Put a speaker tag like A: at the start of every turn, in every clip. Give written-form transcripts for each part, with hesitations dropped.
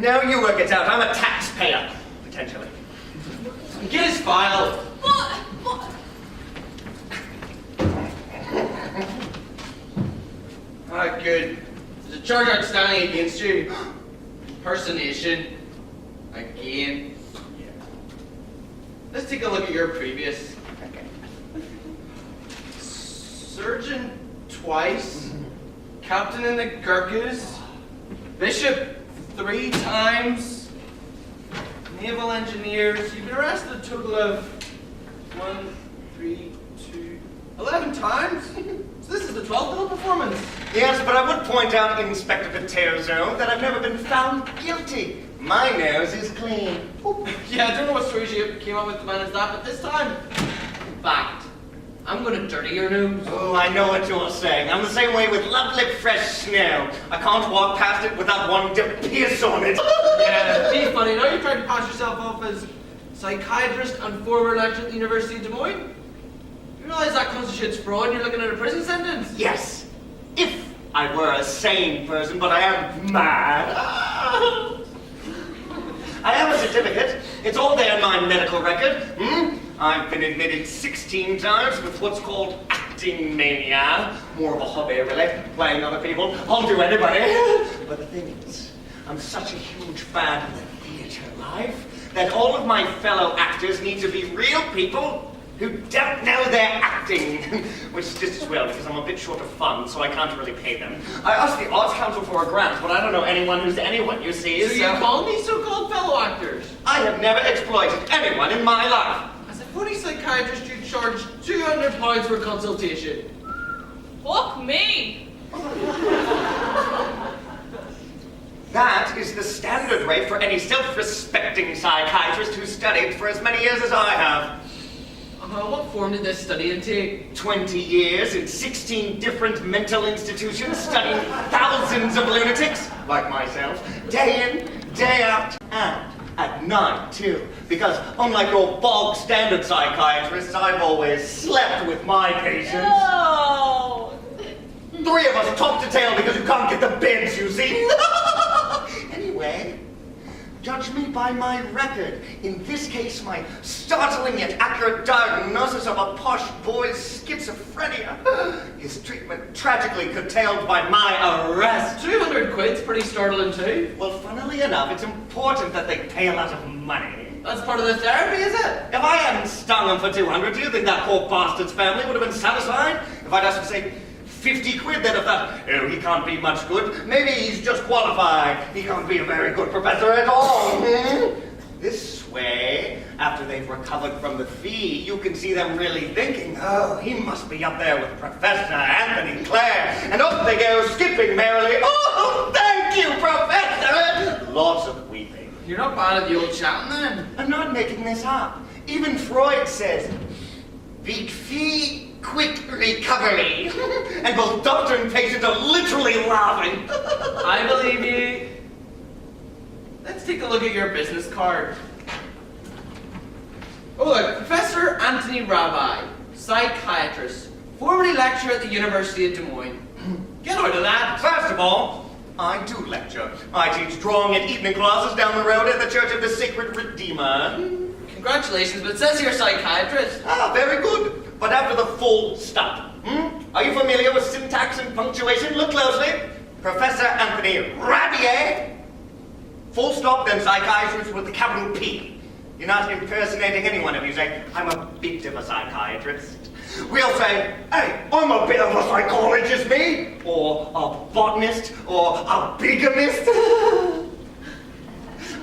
A: No, you work it out. I'm a taxpayer, potentially.
B: Get his file.
C: What?
B: Ah, good. There's a charge outstanding against you. Impersonation. Again. Yeah. Let's take a look at your previous.
A: Okay.
B: Surgeon twice. Captain in the Gurkhas. Bishop 3 times. Naval engineers. You've been arrested a total of 1, 3, 2, 11 times. So this is the 12th little performance.
A: Yes, but I would point out, Inspector Potato, that I've never been found guilty. My nose is clean.
B: Yeah, I don't know what stories you came up with to manage that, but this time, in fact, I'm going to dirty your nose.
A: Oh, I know what you're saying. I'm the same way with lovely fresh snow. I can't walk past it without wanting to piss on it.
B: Yeah, be funny. Now you're trying to pass yourself off as psychiatrist and former lecturer at the University of Des Moines. You realize that constitutes fraud and you're looking at a prison sentence?
A: Yes, if I were a sane person, but I am mad. I have a certificate. It's all there in my medical record. I've been admitted 16 times with what's called acting mania. More of a hobby, really, playing other people. I'll do anybody. But the thing is, I'm such a huge fan of the theatre life that all of my fellow actors need to be real people who don't know they're acting, which is just as well because I'm a bit short of funds, so I can't really pay them. I asked the Arts Council for a grant, but I don't know anyone who's anyone, you see.
B: So you call me so-called fellow actors?
A: I have never exploited anyone in my life.
B: As a funny psychiatrist, you charge £200 for a consultation.
C: Fuck me!
A: That is the standard rate for any self-respecting psychiatrist who's studied for as many years as I have.
B: What form did this study take?
A: 20 years in 16 different mental institutions, studying thousands of lunatics, like myself, day in, day out, and at night, too. Because unlike your bog standard psychiatrists, I've always slept with my patients.
C: No!
A: 3 of us top to tail because you can't get the beds, you see. Anyway, judge me by my record. In this case, my startling yet accurate diagnosis of a posh boy's schizophrenia. His treatment tragically curtailed by my arrest.
B: 200 quid's pretty startling too.
A: Well, funnily enough, it's important that they pay a lot of money.
B: That's part of the therapy, is it?
A: If I hadn't stung him for 200, do you think that poor bastard's family would have been satisfied? If I'd asked him to say 50 quid, they'd have thought, oh, he can't be much good. Maybe he's just qualified. He can't be a very good professor at all. This way, after they've recovered from the fee, you can see them really thinking, oh, he must be up there with Professor Anthony Clare. And up they go, skipping merrily. Oh, thank you, Professor! Lots of weeping.
B: You're not bad at the old chatting then.
A: I'm not making this up. Even Freud says, big fee, quick recovery. And both doctor and patient are literally laughing.
B: I believe you. Let's take a look at your business card. Oh look, Professor Anthony Rabbi, psychiatrist, formerly lecturer at the University of Des Moines. Get out of that.
A: First of all, I do lecture. I teach drawing at evening classes down the road at the Church of the Sacred Redeemer.
B: Congratulations, but it says you're a psychiatrist.
A: Ah, very good. But after the full stop. Are you familiar with syntax and punctuation? Look closely. Professor Anthony Rabbi. Full stop, then psychiatrist with the capital P. You're not impersonating anyone if you say, I'm a bit of a psychiatrist. We'll say, hey, I'm a bit of a psychologist, me. Or a botanist, or a bigamist.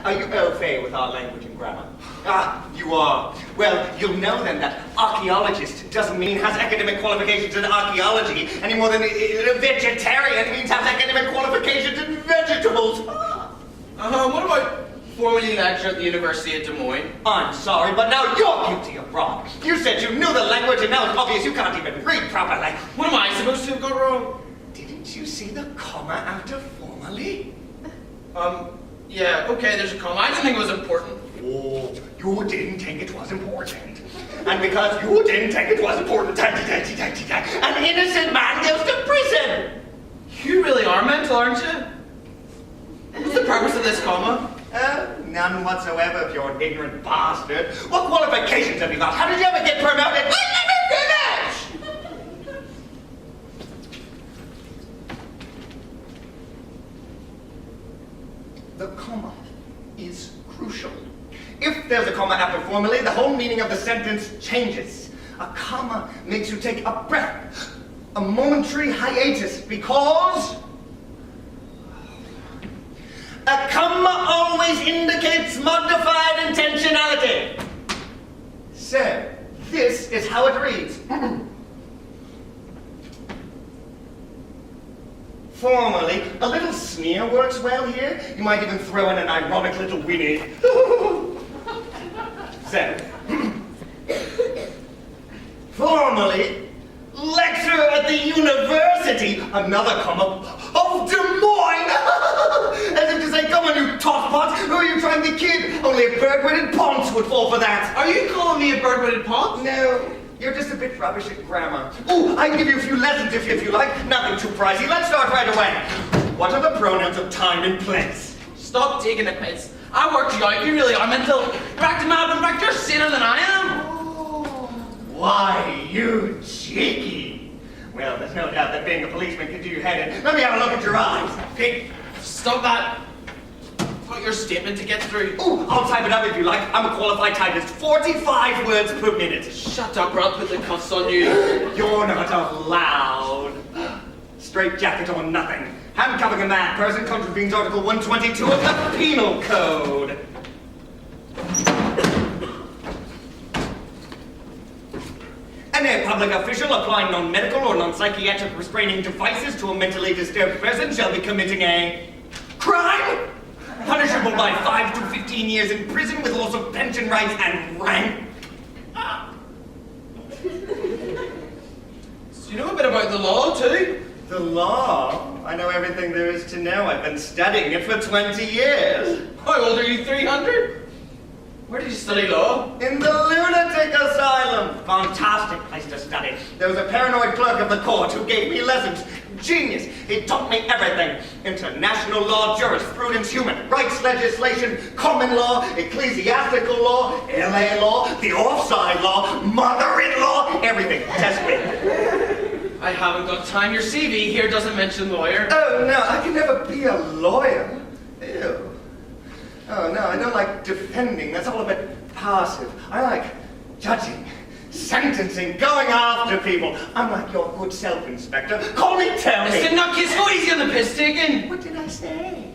A: Are you au fait with our language and grammar? Ah, you are. Well, you'll know then that archaeologist doesn't mean has academic qualifications in archaeology any more than a vegetarian means has academic qualifications in vegetables.
B: What about formerly lecturer at the University of Des Moines?
A: I'm sorry, but now you're guilty of wrong. You said you knew the language and now it's obvious you can't even read properly.
B: What am I supposed to have got wrong?
A: Didn't you see the comma after formerly?
B: Yeah, okay, there's a comma. I didn't think it was important.
A: Oh, you didn't think it was important. And because you didn't think it was important, an innocent man goes to prison.
B: You really are mental, aren't you? What's the purpose of this comma?
A: None whatsoever, if you're an ignorant bastard. What qualifications have you got? How did you ever get promoted? Let me finish! The comma is crucial. If there's a comma after formally, the whole meaning of the sentence changes. A comma makes you take a breath, a momentary hiatus, because a comma always indicates modified intentionality. So, this is how it reads. Formally, a little sneer works well here. You might even throw in an ironic little whinny. So, formally, lecturer at the university, another comma, of Des Moines! As if to say, come on, you tosspot, who are you trying to kid? Only a bird-witted ponce would fall for that.
B: Are you calling me a bird-witted ponce?
A: No, you're just a bit rubbish at grammar. Ooh, I can give you a few lessons if you like. Nothing too pricey. Let's start right away. What are the pronouns of time and place?
B: Stop taking the piss. I worked you out, you really are mental. You're acting mad, in fact, you're saner than I am.
A: Why, you cheeky. Well, there's no doubt that being a policeman can do your head in. Let me have a look at your eyes. Pick.
B: Stop that. I've got your statement to get through.
A: Ooh, I'll type it up if you like. I'm a qualified typist. 45 words per minute.
B: Shut up, or I'll put the cuffs on you.
A: You're not allowed. Straight jacket or nothing. Handcuffing a mad person contravenes Article 122 of the Penal Code. Any public official applying non-medical or non-psychiatric restraining devices to a mentally disturbed person shall be committing a crime punishable by 5 to 15 years in prison with loss of pension rights and rank.
B: So you know a bit about the law, too?
A: The law? I know everything there is to know. I've been studying it for 20 years.
B: How old are you, 300? Where did you study law?
A: In the lunatic asylum. Fantastic place to study. There was a paranoid clerk of the court who gave me lessons. Genius. He taught me everything. International law, jurisprudence, human rights legislation, common law, ecclesiastical law, LA law, the offside law, mother-in-law, everything. Test me.
B: I haven't got time. Your CV here doesn't mention lawyer.
A: Oh, no, I can never be a lawyer. Ew. Oh, no, I don't like defending. That's all a bit passive. I like judging, sentencing, going after people. I'm like your good self-inspector. Call me Tony.
B: Mr. Nuckis, go easy on the piss taking.
A: What did I say?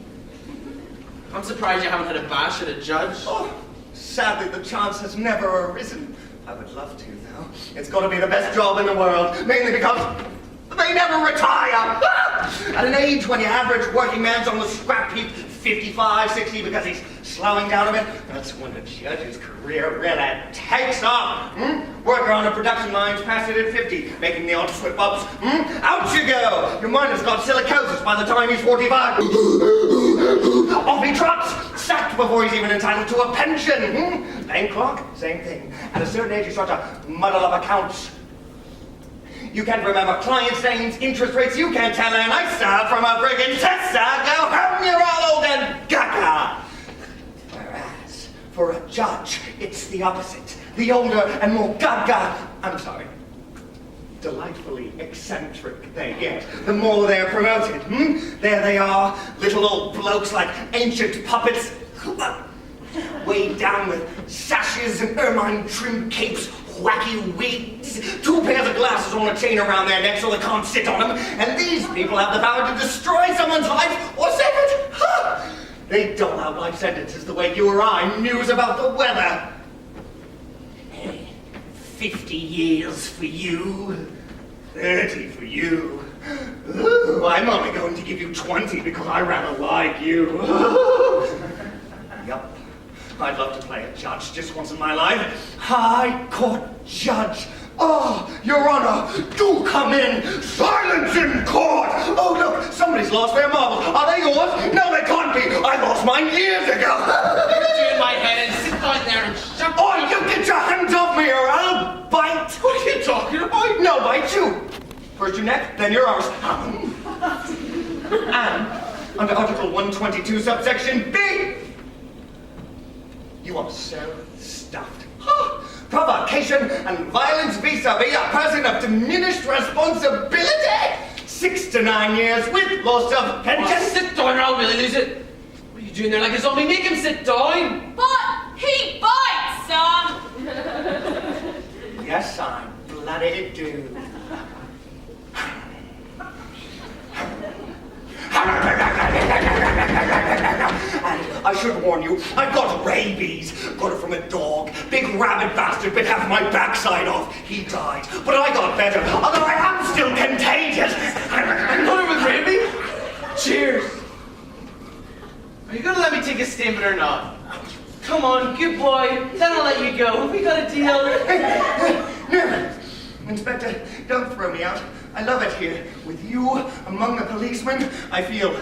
B: I'm surprised you haven't had a bash at a judge.
A: Oh, sadly, the chance has never arisen. I would love to, though. It's got to be the best job in the world, mainly because they never retire. At an age when your average working man's on the scrap heap, 55, 60, because he's slowing down a bit, that's when the judge's career really takes off. Worker on a production line's past it at 50, making the odd slip-ups. Out you go! Your mind has got silicosis by the time he's 45. Off he trots, sacked before he's even entitled to a pension. Bank clerk, same thing. At a certain age, you start to muddle up accounts. You can't remember clients' names, interest rates, you can't tell an ISA from a friggin' Tessa. Go home, you're all old and gaga. Whereas, for a judge, it's the opposite. The older and more delightfully eccentric they get, the more they're promoted. There they are, little old blokes like ancient puppets, weighed down with sashes and ermine-trimmed capes, wacky wigs, 2 pairs of glasses on a chain around their neck so they can't sit on them, and these people have the power to destroy someone's life or save it. They dole out life sentences the way you or I news about the weather. 50 years for you, 30 for you. Ooh, I'm only going to give you 20 because I rather like you. Yup. I'd love to play a judge just once in my life. High Court Judge. Oh, Your Honor, do come in. Silence in court. Oh, look, somebody's lost their marbles. Are they yours? No, they can't be. I lost mine years ago.
B: You're doing my head and sit down there and shut up.
A: Oh, you get your hands off me or I'll bite.
B: What are you talking about?
A: No, bite you. First your neck, then your arms. And under Article 122, subsection B, You are so stuffed. Provocation and violence vis-a-vis a person of diminished responsibility. 6 to 9 years with loss of pension.
B: Oh, sit down or I'll really lose it. What are you doing there like a zombie? Make him sit down.
C: But he bites, son.
A: Yes, I bloody do. And I should warn you, I've got rabies. Got it from a dog. Big rabid bastard bit half my backside off. He died, but I got better, although I am still contagious.
B: Another with rabies? Cheers. Are you gonna let me take a stim or not? Come on, good boy. Then I'll let you go. We got a deal.
A: No, Inspector, don't throw me out. I love it here. With you among the policemen, I feel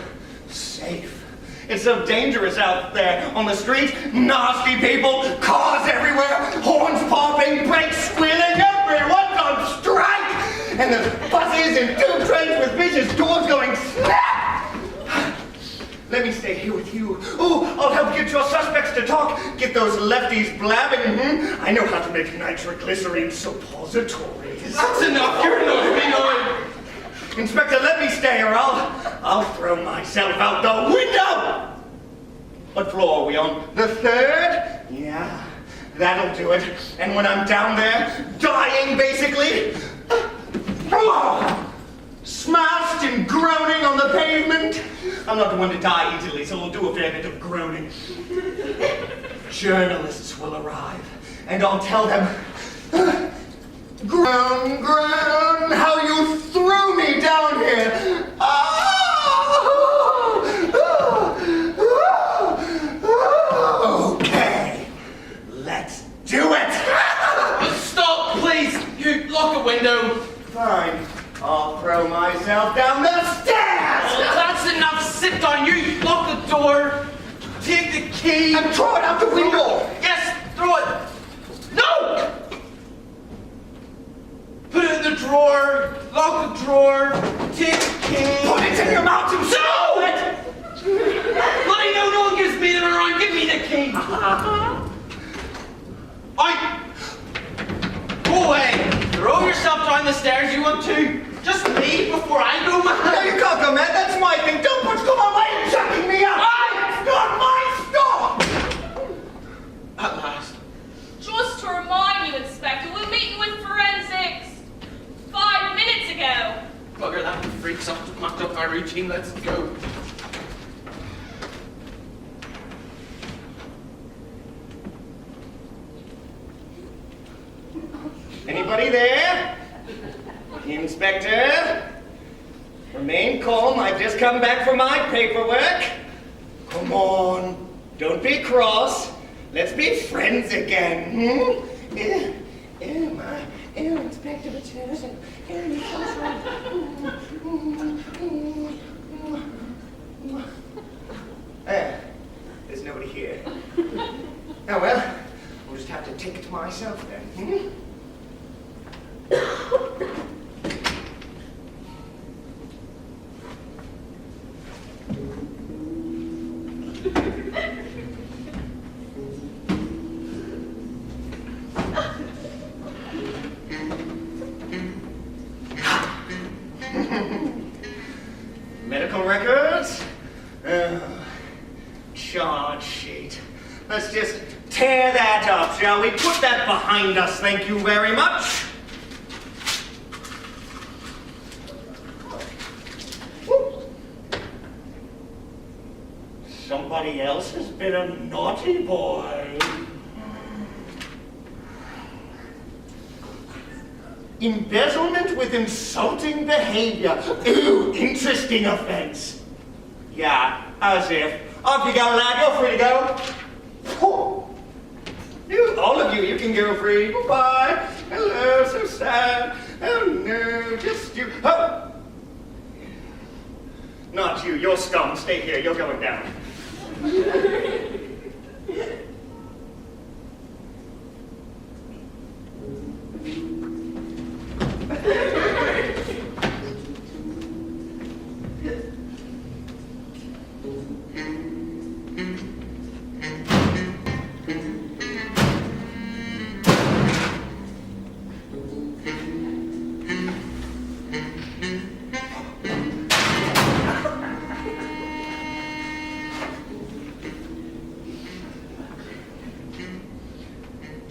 A: safe. It's so dangerous out there on the street. Nasty people, cars everywhere, horns popping, brakes squealing, everyone's on strike! And there's buses and tube trains with vicious doors going snap! Let me stay here with you. Oh, I'll help get your suspects to talk. Get those lefties blabbing. I know how to make nitroglycerine suppositories.
B: That's enough. You're annoying me now.
A: Inspector, let me stay or I'll throw myself out the window! What floor are we on? The 3rd? Yeah, that'll do it. And when I'm down there, dying basically, smashed and groaning on the pavement. I'm not the one to die easily, so we'll do a fair bit of groaning. Journalists will arrive, and I'll tell them, groan, groan, how you threw me down here. Okay, let's do it.
B: Stop, please. You lock a window.
A: Fine, I'll throw myself down the stairs.
B: Oh, that's enough. Sit down. You lock the door. Take the key.
A: And throw it out the window.
B: Yes, throw it. No! Put it in the drawer. Lock the drawer. Take the key.
A: Put it in your mouth and
B: No! Bloody no, no one gives me them around. Give me the key. Go away. Throw yourself down the stairs you want to. Just leave before I go, man.
A: No, you can't go, man. That's my thing. Don't put my way chucking me out. It's not my stuff.
B: At last.
C: Just to remind you, Inspector, we're meeting with forensics 5 minutes ago.
B: Bugger, that freaks up, mucked up my routine. Let's go.
A: Anybody there? Inspector? Remain calm. I've just come back from my paperwork. Come on. Don't be cross. Let's be friends again. Inspector Richardson. There's nobody here. Oh well, I'll just have to take it to myself then. Medical records? Charge sheet. Let's just tear that up, shall we? Put that behind us, thank you very much. Somebody else has been a naughty boy. Embezzlement with insulting behavior. Ooh, interesting offense. Yeah, as if. Off you go, lad. You're free to go. All of you can go free. Goodbye. Hello, so sad. Oh no, just you. Oh! Not you. You're scum. Stay here. You're going down.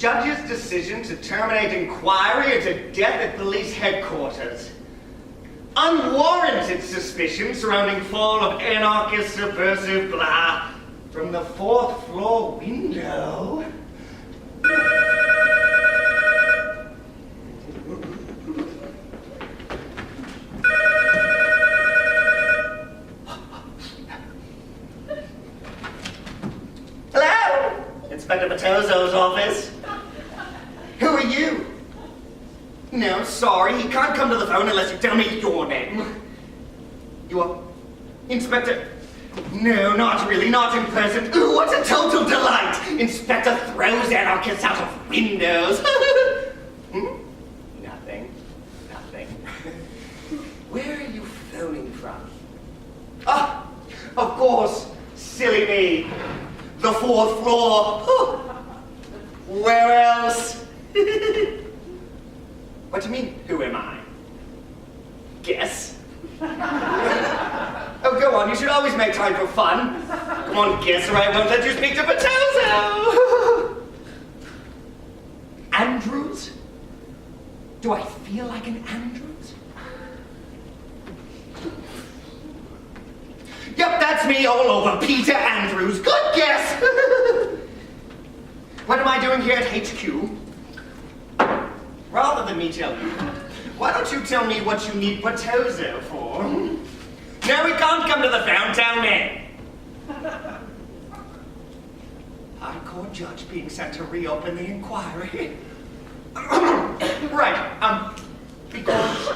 A: judge's decision to terminate inquiry into death at police headquarters. Unwarranted suspicion surrounding fall of anarchist subversive blah from the 4th floor window. Hello? Inspector Patozzo's office. Who are you? No, sorry, he can't come to the phone unless you tell me your name. You are Inspector... No, not really, not in person. Ooh, what a total delight! Inspector throws anarchists out of windows. Nothing. Where are you phoning from? Ah, of course, silly me. The 4th floor. Where else? What do you mean, who am I? Guess. Oh, go on, you should always make time for fun. Come on, guess, or I won't let you speak to Patozzo. Andrews? Do I feel like an Andrews? Yep, that's me all over, Peter Andrews. Good guess. What am I doing here at HQ? Rather than me tell you, why don't you tell me what you need Patozzo for? No, we can't come to the Fountain Man. High Court judge being sent to reopen the inquiry. Right, because...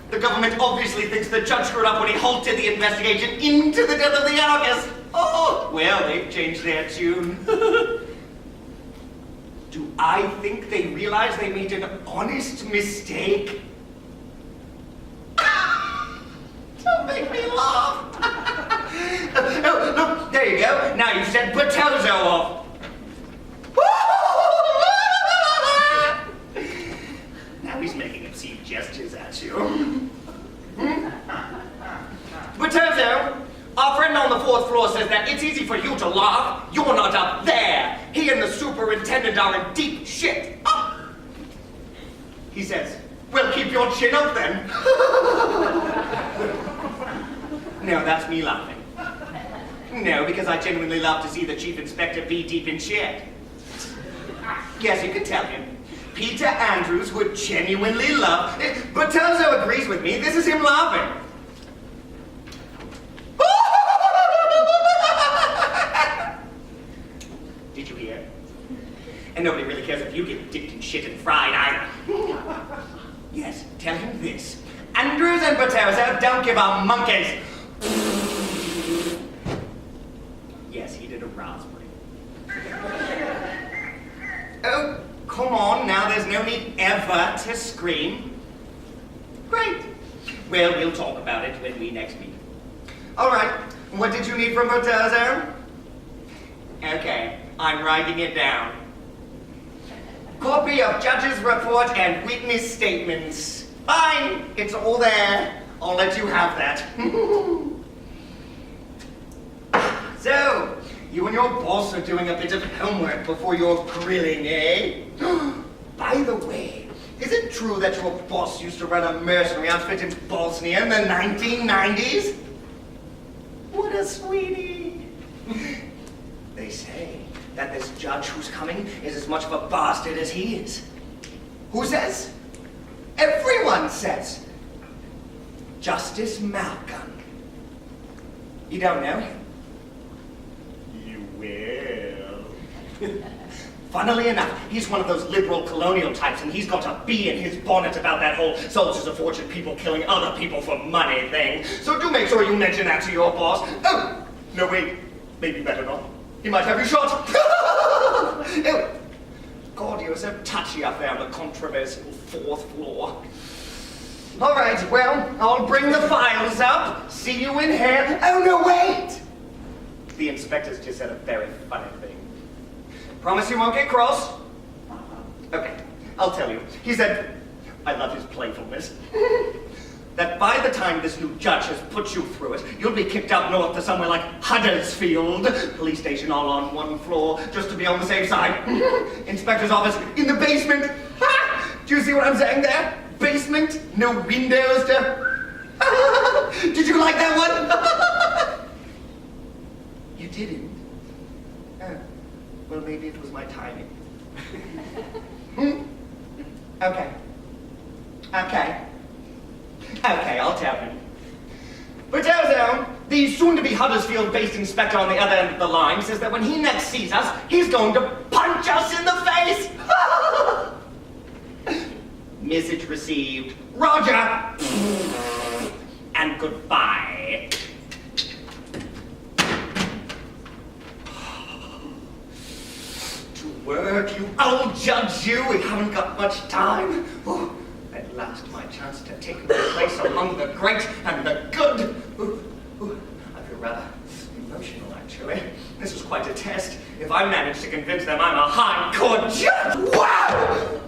A: the government obviously thinks the judge screwed up when he halted the investigation into the death of the anarchist. Oh, well, they've changed their tune. Do I think they realize they made an honest mistake? Don't make me laugh. Oh, look, there you go. Now you've sent Patozzo off. Now he's making obscene gestures at you. Patozzo, our friend on the 4th floor says that it's easy for you to laugh. You're not up there. He and the superintendent are in deep shit. Oh. He says, well, keep your chin up then. No, that's me laughing. No, because I genuinely love to see the chief inspector be deep in shit. Yes, you can tell him. Peter Andrews would genuinely love... Patozzo agrees with me. This is him laughing. Did you hear? And nobody really cares if you get dipped in shit and fried either. Yes, tell him this. Andrews and Patozzo don't give a monkeys. Yes, he did a raspberry. Oh, come on now, there's no need ever to scream. Great. Well, we'll talk about it when we next meet. All right, what did you need from Patozzo? Okay, I'm writing it down. Copy of judge's report and witness statements. Fine, it's all there. I'll let you have that. So, you and your boss are doing a bit of homework before your grilling, eh? By the way, is it true that your boss used to run a mercenary outfit in Bosnia in the 1990s? What a sweetie. They say that this judge who's coming is as much of a bastard as he is. Who says? Everyone says. Justice Malcolm. You don't know him? You will. Funnily enough, he's one of those liberal colonial types, and he's got a bee in his bonnet about that whole soldiers of fortune people killing other people for money thing. So do make sure you mention that to your boss. Oh, no wait, maybe better not. He might have you shot. Oh, God, you're so touchy up there on the controversial 4th floor. All right, well, I'll bring the files up. See you in here. Oh, no, wait! The inspector's just said a very funny thing. Promise you won't get cross? Okay, I'll tell you. He said, I love his playfulness, that by the time this new judge has put you through it, you'll be kicked out north to somewhere like Huddersfield, police station all on one floor, just to be on the safe side. Inspector's office in the basement. Do you see what I'm saying there? Basement, no windows to... Did you like that one? You didn't? Well, maybe it was my timing. Okay. Okay, I'll tell you. Bertozzo, the soon-to-be Huddersfield-based inspector on the other end of the line, says that when he next sees us, he's going to punch us in the face! Message received. Roger! And goodbye. To work, you old judge, you! We haven't got much time. At last, my chance to take my place among the great and the good. I feel rather emotional, actually. This was quite a test. If I manage to convince them I'm a high-court judge, wow!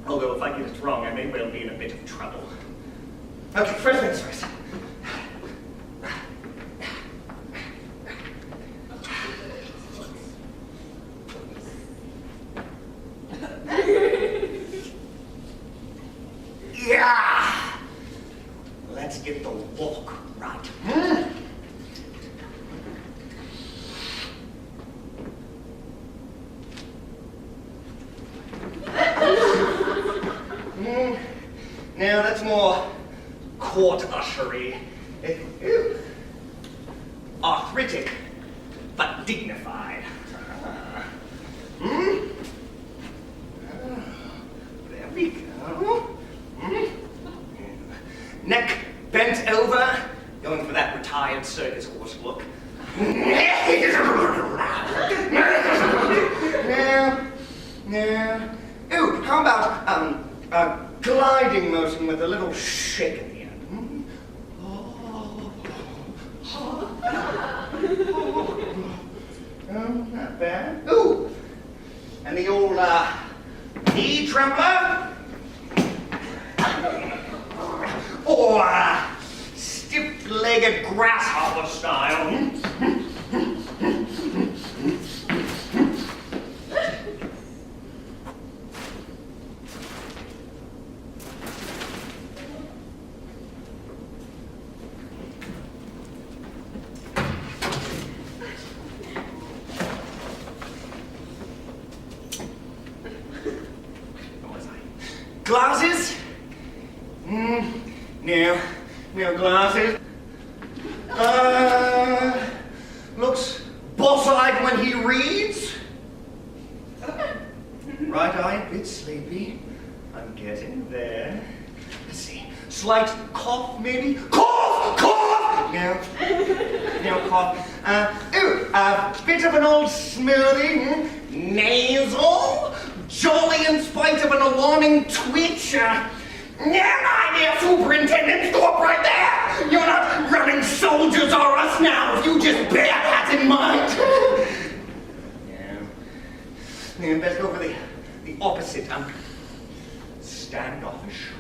A: Although if I get it wrong, I may well be in a bit of trouble. Okay, first things first. Yeah! Let's get the walk right. Now that's more court ushery. Arthritic, but dignified. There we go. Neck bent over, going for that retired circus horse look. Now. Ooh, how about gliding motion with a little shake at the end? Not bad. Ooh, and the old knee trembler. Or stiff-legged grasshopper style. Glasses? No glasses. Looks boss-eyed when he reads. Right eye a bit sleepy. I'm getting there. Let's see. Slight cough, maybe? Cough! No cough. A bit of an old smoothie. Nasal. Jolly in spite of an alarming twitch. Idea, Superintendent, stop right there! You're not running soldiers or us now if you just bear that in mind. Yeah, best go for the opposite. Standoffish,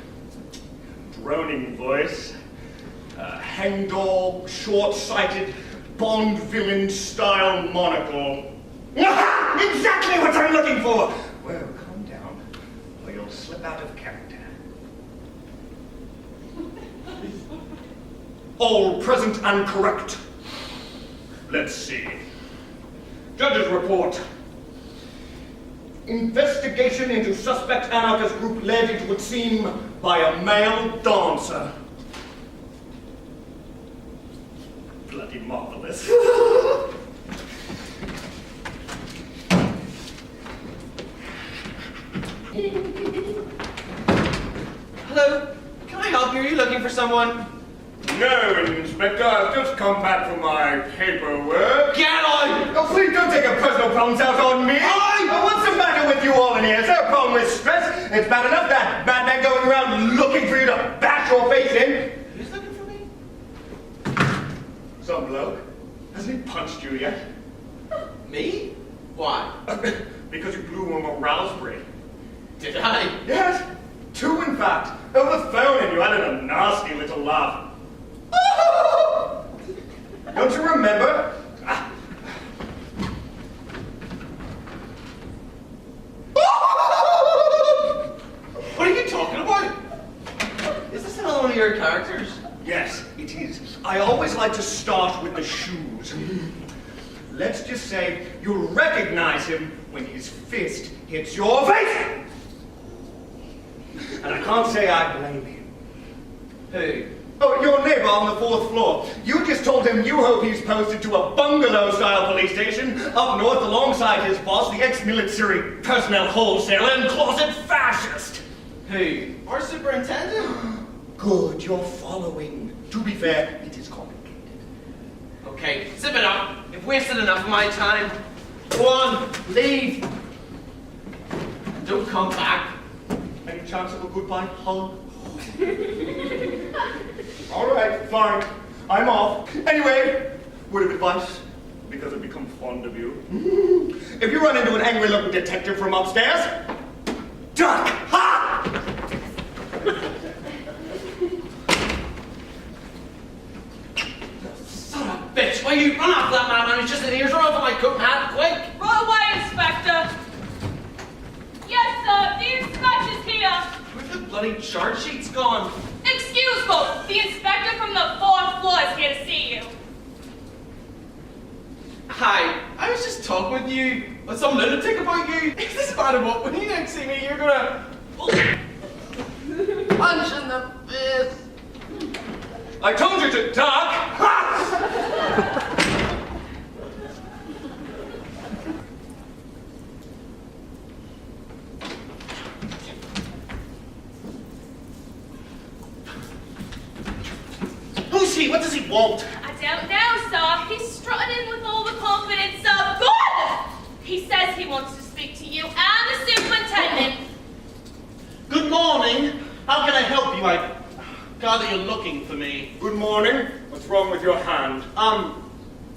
A: droning voice, hangdog, short-sighted, Bond villain style monocle. Exactly what I'm looking for! Well, calm down, or you'll slip out of character. All present and correct. Let's see. Judge's report. Investigation into suspect anarchist group led, it would seem, by a male dancer. Bloody marvelous.
B: Hello, can I help you? Are you looking for someone?
A: No, Inspector, I've just come back from my paperwork.
B: Get on!
A: Oh, please don't take your personal problems out on me. What's the matter with you all in here? Is there a problem with stress? It's bad enough that madman going around looking for you to bash your face in.
B: Who's looking for me?
A: Some bloke. Hasn't he punched you yet?
B: Me? Why?
A: Because you blew him a raspberry.
B: Did I?
A: Yes. 2, in fact. Over the phone, and you added a nasty little laugh. Don't you remember?
B: What are you talking about? Is this another one of your characters?
A: Yes, it is. I always like to start with the shoes. Let's just say you'll recognize him when his fist hits your face! And I can't say I blame him.
B: Who?
A: Oh, your neighbor on the 4th floor. You just told him you hope he's posted to a bungalow-style police station up north alongside his boss, the ex-military personnel wholesaler and closet fascist.
B: Who? Our superintendent?
A: Good, you're following. To be fair, it is complicated.
B: Okay, zip it up. You've wasted enough of my time. Go on, leave. Don't come back.
A: Any chance of a goodbye hug? All right, fine. I'm off. Anyway, word of advice, because I've become fond of you. If you run into an angry-looking detective from upstairs, duck! Ha!
B: Son of a bitch, why you run after that madman who's just an ears off my coat and hat, quick!
C: Right away, Inspector. Yes, sir. The inspector's here.
B: Where's the bloody charge sheet's gone?
C: Excuse me. The inspector from the 4th floor is here to see you.
B: Hi, I was just talking with you, with some lunatic about you. Is this bad of what? When you next see me, you're gonna... punch in the face.
A: I told you to duck! Ha!
B: Who's he? What does he want?
C: I don't know, sir. He's strutting in with all the confidence of God. He says he wants to speak to you and the superintendent.
D: Good morning. How can I help you? I gather you're looking for me.
A: Good morning. What's wrong with your hand?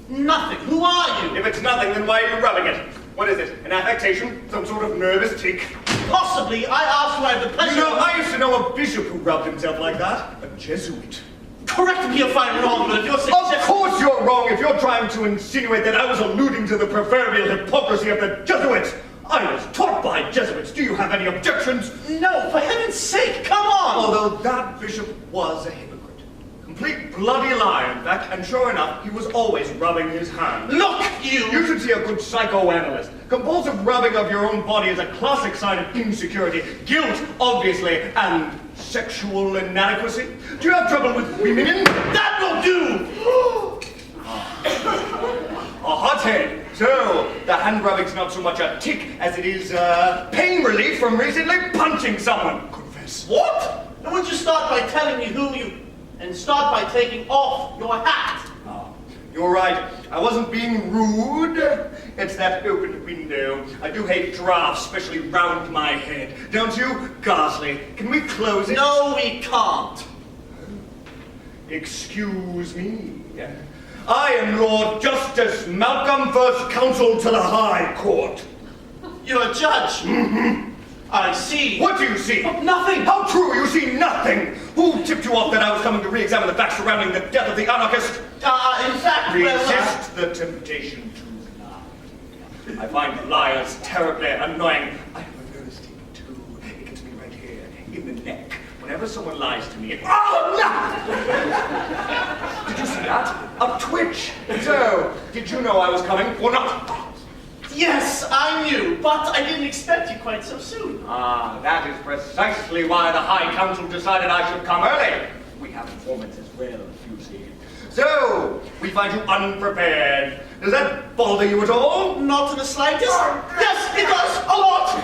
D: Nothing. Who are you?
A: If it's nothing, then why are you rubbing it? What is it? An affectation? Some sort of nervous tick?
D: Possibly. I asked who I have the pleasure.
A: You know, I used to know a bishop who rubbed himself like that. A Jesuit.
D: Correct me if I'm wrong, but if you're
A: Of
D: suggesting...
A: course you're wrong if you're trying to insinuate that I was alluding to the proverbial hypocrisy of the Jesuits. I was taught by Jesuits. Do you have any objections?
D: No, for heaven's sake, come on!
A: Although that bishop was a hypocrite. Complete bloody lie, in fact, and sure enough, he was always rubbing his hand.
D: Look, you!
A: You should see a good psychoanalyst. Compulsive rubbing of your own body is a classic sign of insecurity, guilt, obviously, and sexual inadequacy. Do you have trouble with women?
D: That will do!
A: A hothead. So, the hand rubbing's not so much a tick as it is pain relief from recently punching someone. Confess.
D: What? And would you start by telling me who you... and start by taking off your hat?
A: Oh, you're right. I wasn't being rude. It's that open window. I do hate drafts, especially round my head. Don't you? Ghastly. Can we close it?
D: No, we can't.
A: Excuse me. I am Lord Justice Malcolm, First Counsel to the High Court.
D: You're a judge.
A: Mm-hmm.
D: I see.
A: What do you see?
D: Nothing.
A: How true, you see nothing. Who tipped you off that I was coming to re-examine the facts surrounding the death of the anarchist?
D: In fact,
A: Resist the temptation to lie. I find liars terribly annoying. I have a nervous tick too. It gets me right here, in the neck. Whenever someone lies to me, oh no! Did you see that? A twitch. So, did you know I was coming or not?
D: Yes, I knew, but I didn't expect you quite so soon.
A: Ah, that is precisely why the High Council decided I should come early. We have informants as well, you see. So, we find you unprepared. Does that bother you at all?
D: Not in the slightest. Yes, it does, a lot.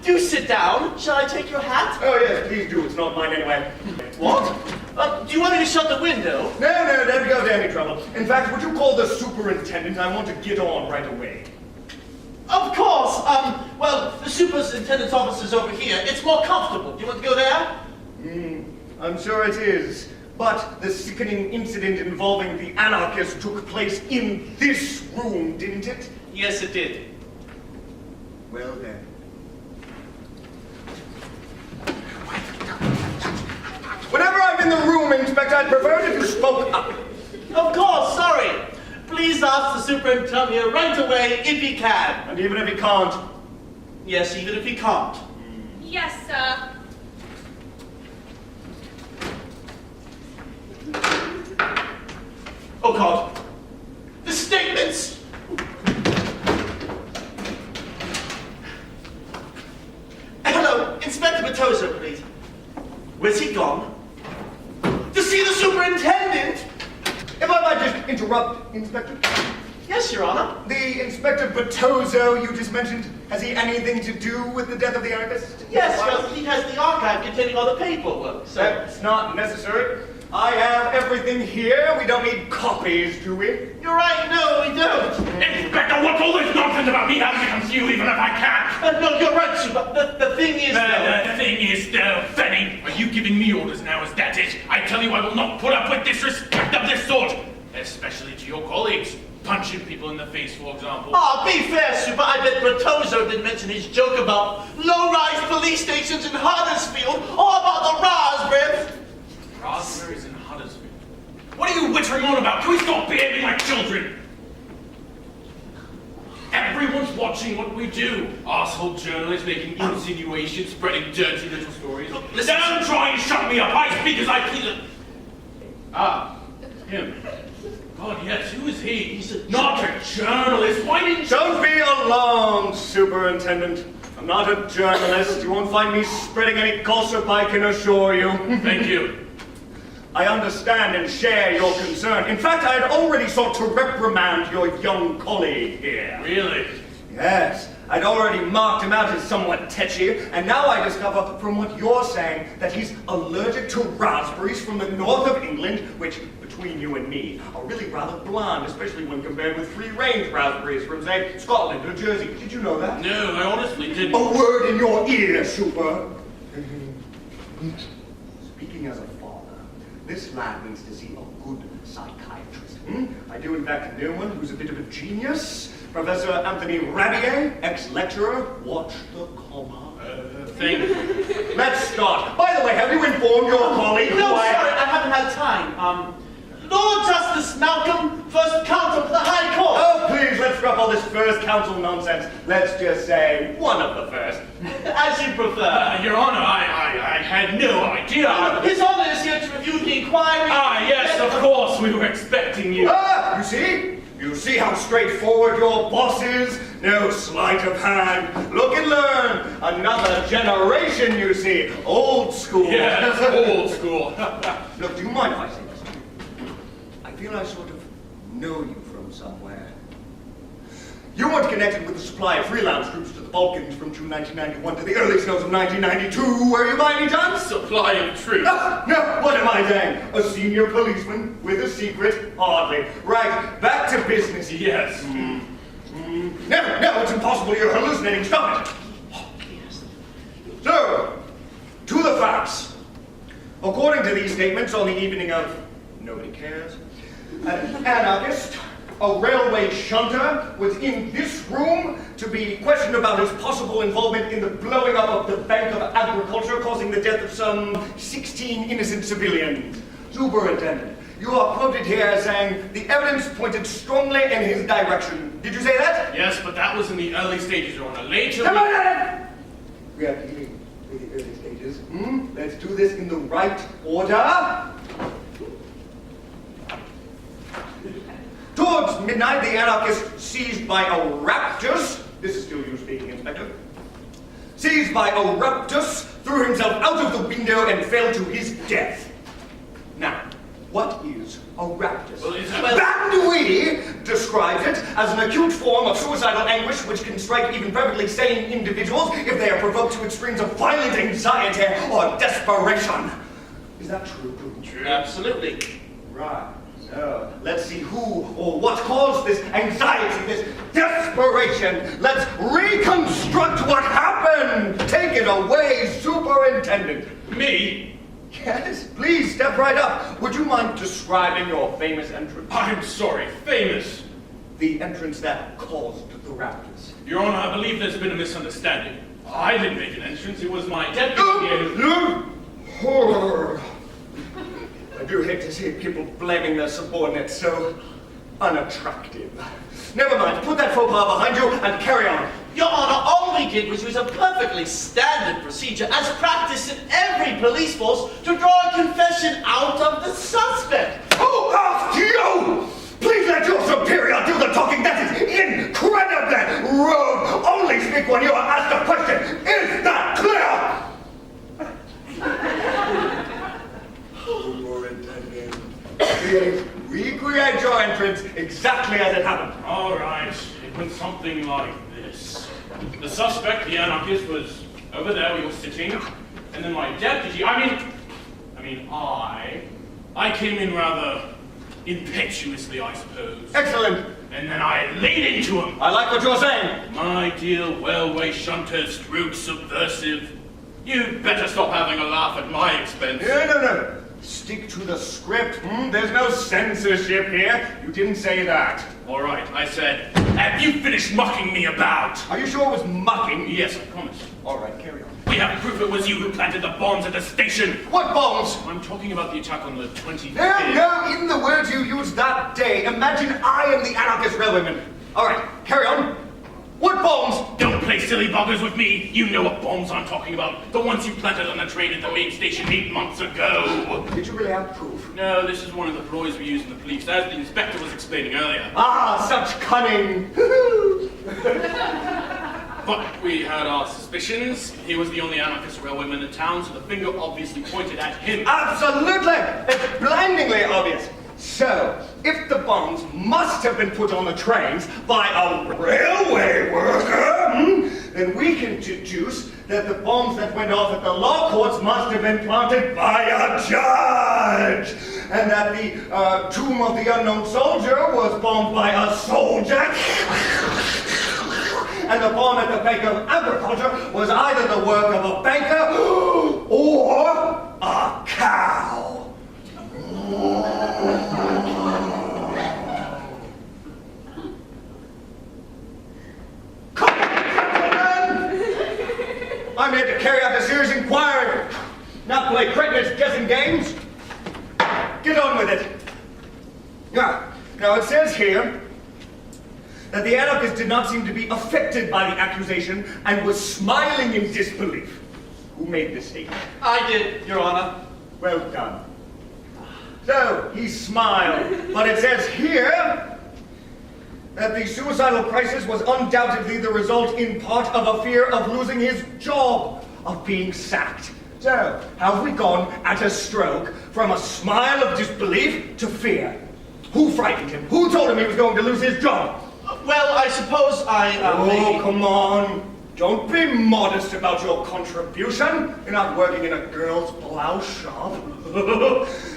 D: Do sit down. Shall I take your hat?
A: Oh yes, please do. It's not mine anyway.
D: What? Do you want me to shut the window?
A: No, don't go to any trouble. In fact, would you call the superintendent? I want to get on right away.
D: Of course. Well, the superintendent's office is over here. It's more comfortable. Do you want to go there?
A: I'm sure it is. But the sickening incident involving the anarchist took place in this room, didn't it?
D: Yes, it did.
A: Well then. in the room, Inspector. I'd prefer it if you spoke up.
D: Of course, sorry. Please ask the superintendent here right away if he can.
A: And even if he can't.
D: Yes, even if he can't.
C: Yes, sir.
D: Oh God. The statements! Hello, Inspector Batozo, please. Where's he gone? To see the superintendent?
A: If I might just interrupt, Inspector.
D: Yes, Your Honor.
A: The Inspector Batozo you just mentioned, has he anything to do with the death of the anarchist?
D: Yes, well, he has the archive containing all the paperwork, so...
A: That's not necessary. I have everything here. We don't need copies, do we?
D: You're right, no, we don't.
E: Inspector, what's all this nonsense about me having to come see you even if I can't?
D: No, you're right, Super. The thing is, though...
E: The thing is, Fanny, are you giving me orders now, is that it? I tell you, I will not put up with disrespect of this sort, especially to your colleagues. Punching people in the face, for example.
D: Oh, be fair, Super. I bet Batozo didn't mention his joke about low-rise police stations in Huddersfield or about the raspberries.
E: Raspberries in Huddersfield? What are you wittering on about? Can we stop behaving like children? Everyone's watching what we do. Arsehole journalists making insinuations, spreading dirty little stories.
D: Listen,
E: Don't try and shut me up. I speak as I please. Ah, him. God, yes, who is he? He's not a journalist. Why didn't you...
A: Don't be alarmed, Superintendent. I'm not a journalist. You won't find me spreading any gossip, I can assure you.
E: Thank you.
A: I understand and share your concern. In fact, I had already sought to reprimand your young colleague here.
E: Really?
A: Yes, I'd already marked him out as somewhat tetchy, and now I discover from what you're saying that he's allergic to raspberries from the north of England, which, between you and me, are really rather bland, especially when compared with free-range raspberries from, say, Scotland or Jersey. Did you know that?
E: No, I honestly didn't.
A: A word in your ear, Super. Speaking as a father, this lad needs to see a good psychiatrist. I do, in fact, know one who's a bit of a genius. Professor Anthony Rabier, ex-lecturer. Watch the comma.
E: Thank you.
A: Let's start. By the way, have you informed your colleague
D: No,
A: who
D: sorry, I haven't had time. Lord Justice Malcolm, first counsel to the High Court.
A: Oh, please, let's drop all this first counsel nonsense. Let's just say one of the first.
D: As you prefer.
E: Your Honor, I had no idea.
D: His Honor is here to review the inquiry.
E: Ah, yes, of course, we were expecting you.
A: Ah, you see? You see how straightforward your boss is? No sleight of hand. Look and learn. Another generation, you see. Old school.
E: Yes, old school.
A: Look, do you mind if I say this? I feel I sort of know you from somewhere. You weren't connected with the supply of freelance troops to the Balkans from June 1991 to the early snows of 1992, were you by any chance?
E: Supply of troops.
A: No, what am I saying? A senior policeman with a secret? Hardly. Right, back to business.
E: Yes.
A: No, it's impossible. You're hallucinating. Stop it. So, to the facts. According to these statements on the evening of nobody cares, an anarchist, a railway shunter, was in this room to be questioned about his possible involvement in the blowing up of the Bank of Agriculture, causing the death of some 16 innocent civilians. Superintendent, you are quoted here as saying the evidence pointed strongly in his direction. Did you say that?
E: Yes, but that was in the early stages, Your Honor. Later...
A: Come on! We are dealing with the early stages. Let's do this in the right order. Towards midnight, the anarchist, seized by a raptus, this is still you speaking, Inspector, seized by a raptus, threw himself out of the window and fell to his death. Now, what is a raptus? Bandui describes it as an acute form of suicidal anguish which can strike even perfectly sane individuals if they are provoked to extremes of violent anxiety or desperation. Is that true?
E: True.
D: Absolutely.
A: Right. So, let's see who or what caused this anxiety, this desperation. Let's reconstruct what happened. Take it away, Superintendent.
E: Me?
A: Yes, please step right up. Would you mind describing your famous entrance?
E: I'm sorry, famous.
A: The entrance that caused the raptors.
E: Your Honor, I believe there's been a misunderstanding. I didn't make an entrance. It was my deputy here who...
A: do hate to see people blaming their subordinates so unattractive. Never mind, put that faux pas behind you and carry on.
D: Your Honor, all we did was use a perfectly standard procedure as practiced in every police force to draw a confession out of the suspect.
A: Who asked you? Please let your superior do the talking. That is incredibly rude. Only speak when you are asked a question. Is that clear? Recreate your entrance exactly as it happened.
E: All right, it went something like this. The suspect, the anarchist, was over there where you're sitting, and then my deputy, I came in rather impetuously, I suppose.
A: Excellent.
E: And then I laid into him.
A: I like what you're saying.
E: My dear railway shunter, stroke subversive. You'd better stop having a laugh at my expense.
A: No. Stick to the script. There's no censorship here. You didn't say that.
E: All right, I said, have you finished mucking me about?
A: Are you sure it was mucking?
E: Yes, I promise.
A: All right, carry on.
E: We have proof it was you who planted the bombs at the station.
A: What bombs?
E: I'm talking about the attack on the 25th.
A: No, in the words you used that day, imagine I am the anarchist railwayman. All right, carry on. What bombs?
E: Don't play silly buggers with me. You know what bombs I'm talking about. The ones you planted on the train at the main station 8 months ago.
A: Did you really have proof?
E: No, this is one of the ploys we use in the police, as the inspector was explaining earlier.
A: Ah, such cunning.
E: But we had our suspicions. He was the only anarchist railwayman in town, so the finger obviously pointed at him.
A: Absolutely! It's blindingly obvious. So, if the bombs must have been put on the trains by a railway worker, then we can deduce that the bombs that went off at the law courts must have been planted by a judge, and that the tomb of the unknown soldier was bombed by a soldier, and the bomb at the Bank of Agriculture was either the work of a banker or a cow. I'm here to carry out a serious inquiry, not play credulous guessing games. Get on with it. Now it says here that the anarchist did not seem to be affected by the accusation and was smiling in disbelief. Who made this statement?
B: I did, Your Honor.
A: Well done. So, he smiled, but it says here that the suicidal crisis was undoubtedly the result in part of a fear of losing his job, of being sacked. So, have we gone at a stroke from a smile of disbelief to fear? Who frightened him? Who told him he was going to lose his job?
D: Well, I suppose
A: Oh, come on. Don't be modest about your contribution. You're not working in a girl's blouse shop.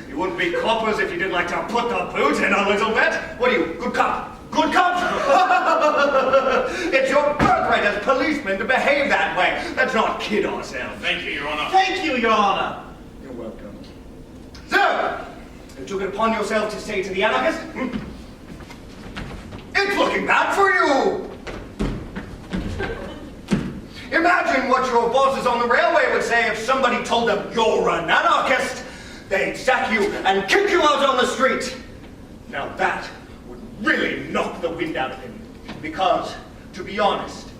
A: You wouldn't be coppers if you didn't like to put the boot in a little bit. What are you, good cop? Good cop? It's your birthright as policemen to behave that way. Let's not kid ourselves.
E: Thank you, Your Honor.
D: Thank you, Your Honor.
A: You're welcome. So, you took it upon yourself to say to the anarchist, it's looking bad for you. Imagine what your bosses on the railway would say if somebody told them you're an anarchist. They'd sack you and kick you out on the street. Now that would really knock the wind out of him. Because, to be honest,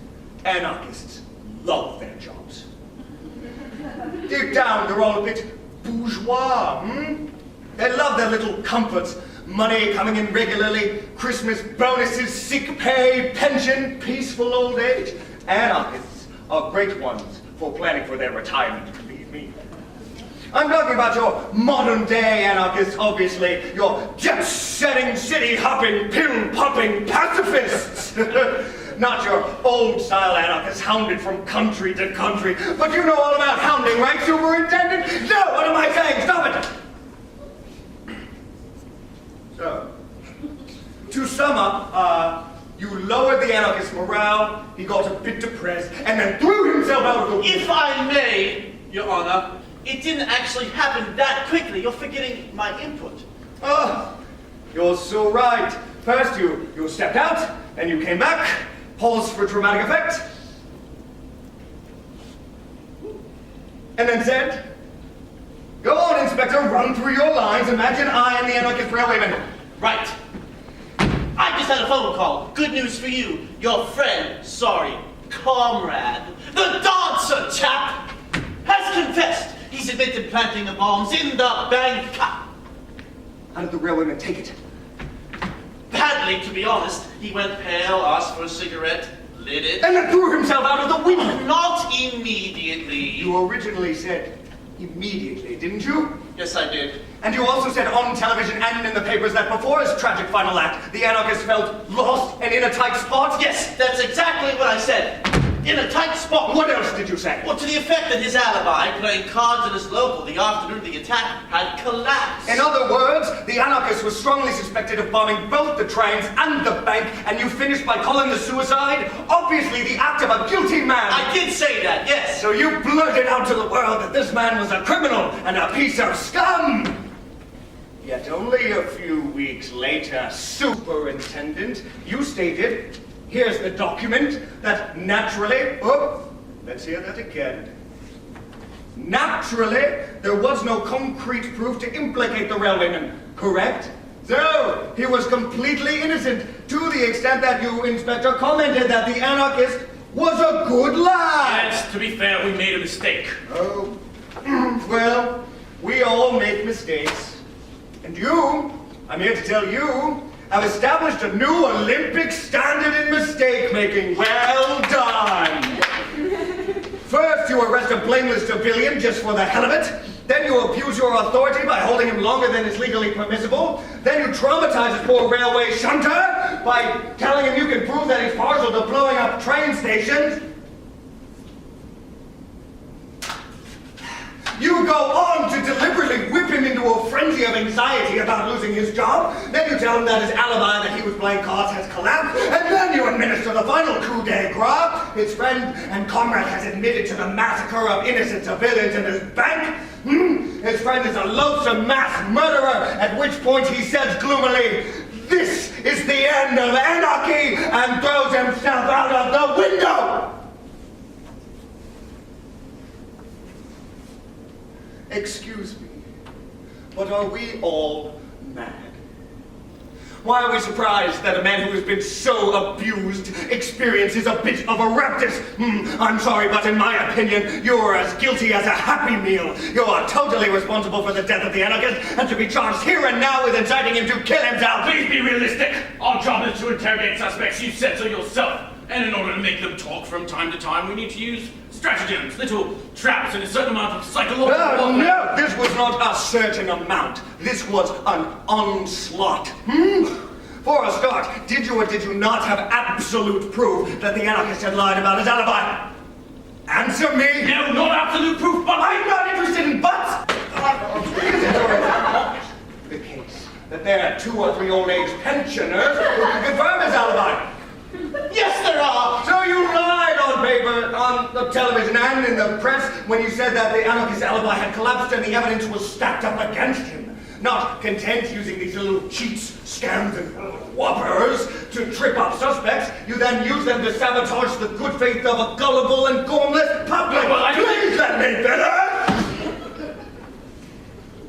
A: anarchists love their jobs. Deep down, they're all a bit bourgeois, They love their little comforts. Money coming in regularly, Christmas bonuses, sick pay, pension, peaceful old age. Anarchists are great ones for planning for their retirement, believe me. I'm talking about your modern-day anarchists, obviously, your jet-setting, city-hopping, pill-popping pacifists. Not your old-style anarchists hounded from country to country. But you know all about hounding, right, Superintendent? No, what am I saying? Stop it! So, to sum up, you lowered the anarchist's morale, he got a bit depressed, and then threw himself out of the window.
D: If I may, Your Honor, it didn't actually happen that quickly. You're forgetting my input.
A: Oh, you're so right. First you stepped out, then you came back, paused for dramatic effect, and then said, Go on, Inspector, run through your lines. Imagine I am the anarchist railwayman.
D: Right. I just had a phone call. Good news for you. Your friend, sorry, comrade, the dancer chap, has confessed. He's admitted planting the bombs in the bank.
A: How did the railwayman take it?
D: Badly, to be honest. He went pale, asked for a cigarette, lit it.
A: And then threw himself out of the window.
D: Not immediately.
A: You originally said immediately, didn't you?
D: Yes, I did.
A: And you also said on television and in the papers that before his tragic final act, the anarchist felt lost and in a tight spot?
D: Yes, that's exactly what I said. In a tight spot.
A: What else did you say?
D: Well, to the effect that his alibi, playing cards at his local the afternoon of the attack, had collapsed.
A: In other words, the anarchist was strongly suspected of bombing both the trains and the bank, and you finished by calling the suicide obviously the act of a guilty man.
D: I did say that, yes.
A: So you blurted out to the world that this man was a criminal and a piece of scum. Yet only a few weeks later, Superintendent, you stated, here's the document, that naturally, let's hear that again. Naturally, there was no concrete proof to implicate the railwayman, correct? So, he was completely innocent, to the extent that you, Inspector, commented that the anarchist was a good lad.
E: Yes, to be fair, we made a mistake.
A: Oh, well, we all make mistakes. And you, I'm here to tell you, have established a new Olympic standard in mistake-making. Well done! First, you arrest a blameless civilian just for the hell of it. Then you abuse your authority by holding him longer than is legally permissible. Then you traumatize a poor railway shunter by telling him you can prove that he's partial to blowing up train stations. You go on to deliberately whip him into a frenzy of anxiety about losing his job. Then you tell him that his alibi that he was playing cards has collapsed. And then you administer the final coup de grace. His friend and comrade has admitted to the massacre of innocent civilians in his bank. His friend is a loathsome mass murderer, at which point he says gloomily, "This is the end of anarchy," and throws himself out of the window. Excuse me, but are we all mad? Why are we surprised that a man who has been so abused experiences a bit of a raptus? I'm sorry, but in my opinion, you're as guilty as a Happy Meal. You are totally responsible for the death of the anarchist, and to be charged here and now with inciting him to kill himself.
E: Please be realistic. Our job is to interrogate suspects. You said so yourself. And in order to make them talk from time to time, we need to use stratagems, little traps, and a certain amount of psychological warfare.
A: No, this was not a certain amount. This was an onslaught. For a start, did you or did you not have absolute proof that the anarchist had lied about his alibi? Answer me!
E: No, not absolute proof, but
A: I'm not interested in buts! Is it or is it not the case that there are 2 or 3 old age pensioners who can confirm his alibi?
D: Yes, there are.
A: So you lied on paper, on the television, and in the press when you said that the anarchist's alibi had collapsed and the evidence was stacked up against him. Not content using these little cheats, scams, and whoppers to trip up suspects, you then use them to sabotage the good faith of a gullible and gormless public.
E: Well,
A: Please let me finish!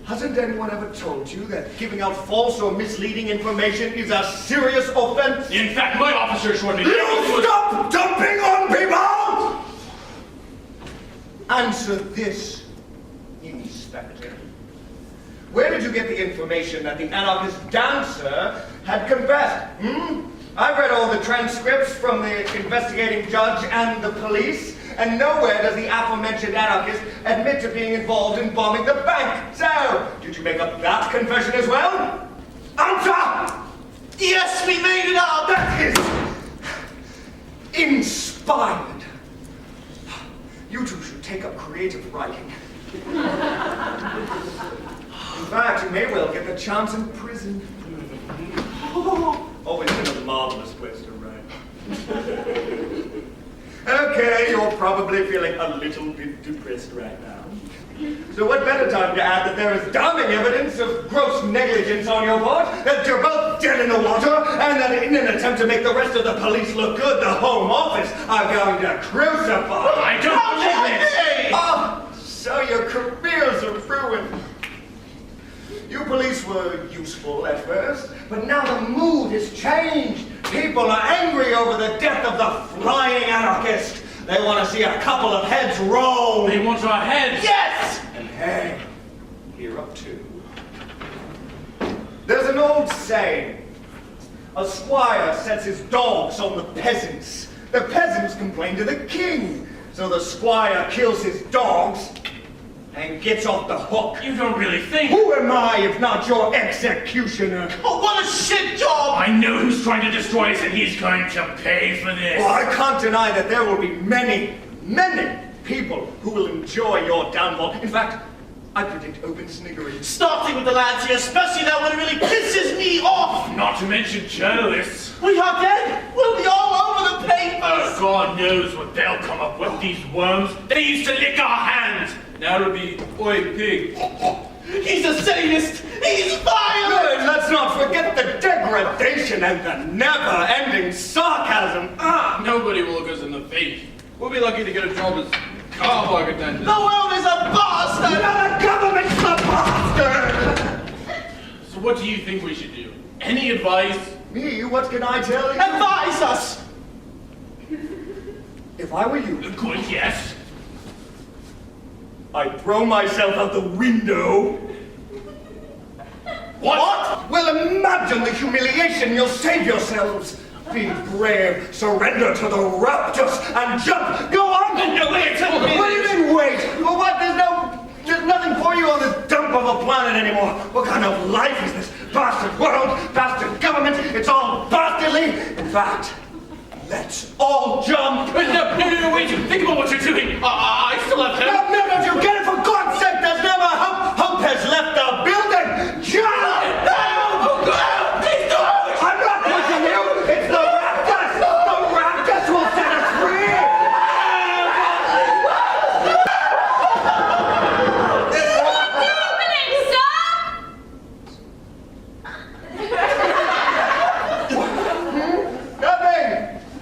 A: Hasn't anyone ever told you that giving out false or misleading information is a serious offense?
E: in fact, my officer assured me
A: You stop dumping on people! Answer this, Inspector. Where did you get the information that the anarchist dancer had confessed? I've read all the transcripts from the investigating judge and the police, and nowhere does the aforementioned anarchist admit to being involved in bombing the bank. So, did you make up that confession as well? Answer!
D: Yes, we made it up.
A: That is inspired. You two should take up creative writing. In fact, you may well get the chance in prison. Oh, it's another marvelous place to write. Okay, you're probably feeling a little bit depressed right now. So what better time to add that there is damning evidence of gross negligence on your part, that you're both dead in the water, and that in an attempt to make the rest of the police look good, the Home Office are going to crucify.
E: I don't believe this.
A: Oh, so So your careers are ruined. You police were useful at first, but now the mood has changed. People are angry over the death of the flying anarchist. They want to see a couple of heads roll.
E: They want our heads.
A: Yes! And hey, you're up too. There's an old saying. A squire sets his dogs on the peasants. The peasants complain to the king. So the squire kills his dogs and gets off the hook.
E: You don't really think...
A: Who am I if not your executioner?
D: Oh, what a shit job!
E: I know who's trying to destroy us, and he's going to pay for this.
A: Well, I can't deny that there will be many people who will enjoy your downfall. In fact, I predict open sniggery.
D: Starting with the lads here, especially that one really pisses me off!
E: Not to mention journalists.
D: We are dead! We'll be all over the papers!
E: Oh, God knows what they'll come up with, these worms. They used to lick our hands. Now it'll be, oi, pig.
D: He's a sadist! He's violent!
A: Good, let's not forget the degradation and the never-ending sarcasm.
E: Nobody will look us in the face. We'll be lucky to get a job as car park attendant.
D: The world is a bastard!
A: The government's a bastard!
E: So what do you think we should do? Any advice?
A: Me? What can I tell you?
D: Advise us!
A: If I were you,
E: Good, yes.
A: I'd throw myself out the window.
E: What?
A: Well, imagine the humiliation. You'll save yourselves. Be brave, surrender to the raptors, and jump. Go on!
E: No, wait,
A: What do you mean, wait? Well, what? There's nothing for you on this dump of a planet anymore. What kind of life is this? Bastard world, bastard government, it's all bastardly. In fact, let's all jump.
E: No, wait, think about what you're doing. I still have him.
A: No, don't you get it? For God's sake, there's never hope. Hope has left the building. Jump! I'm not pushing you. It's the raptors. The raptors will set us free.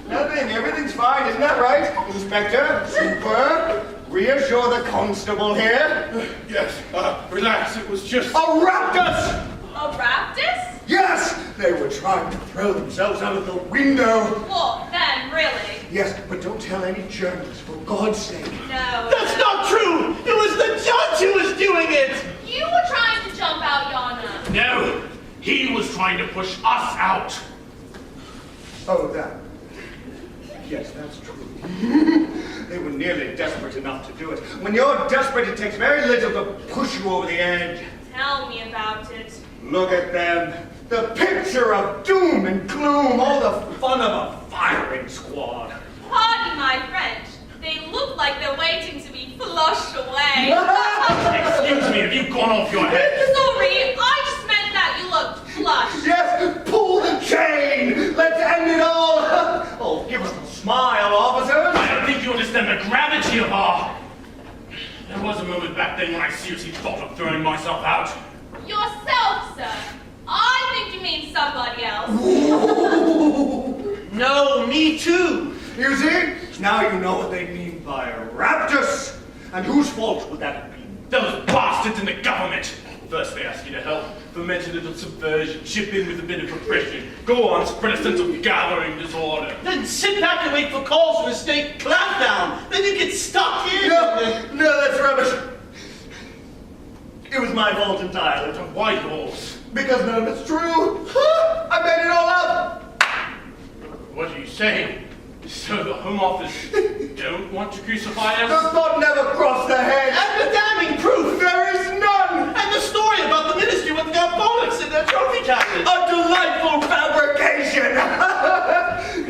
A: Nothing. Everything's fine. Isn't that right, Inspector? Super. Reassure the constable here.
E: Yes, relax, it was just...
A: A raptors!
C: A raptus?
A: Yes! They were trying to throw themselves out of the window.
C: What then, really?
A: Yes, but don't tell any journalists, for God's sake.
C: No.
D: That's not true! It was the judge who was doing it!
C: You were trying to jump out, Yana.
E: No, he was trying to push us out.
A: Oh, that. Yes, that's true. They were nearly desperate enough to do it. When you're desperate, it takes very little to push you over the edge.
C: Tell me about it.
A: Look at them. The picture of doom and gloom, all the fun of a firing squad.
C: Pardon my French. They look like they're waiting to be flushed away.
E: Excuse me, have you gone off your head?
C: Sorry, I just meant that you looked flushed.
A: Yes, pull the chain. Let's end it all. Oh, give us a smile, officers.
E: I don't think you understand the gravity of our... There was a moment back then when I seriously thought of throwing myself out.
C: Yourself, sir. I think you mean somebody else.
D: No, me too!
A: You see? Now you know what they mean by raptors. And whose fault would that have been?
E: Those bastards in the government! First they ask you to help, foment a little subversion, chip in with a bit of repression, go on, spread a sense of gathering disorder.
D: Then sit back and wait for calls for a state clampdown. Then you get stuck in.
A: No, that's rubbish. It was my fault entirely.
E: Why yours?
A: Because none of it's true. I made it all up.
E: What are you saying? So the Home Office don't want to crucify
A: The
E: us?
A: thought never crossed their head.
D: And the damning proof.
A: There is none.
D: And the story about the ministry with the bullets in their trophy cabinet.
A: A delightful fabrication.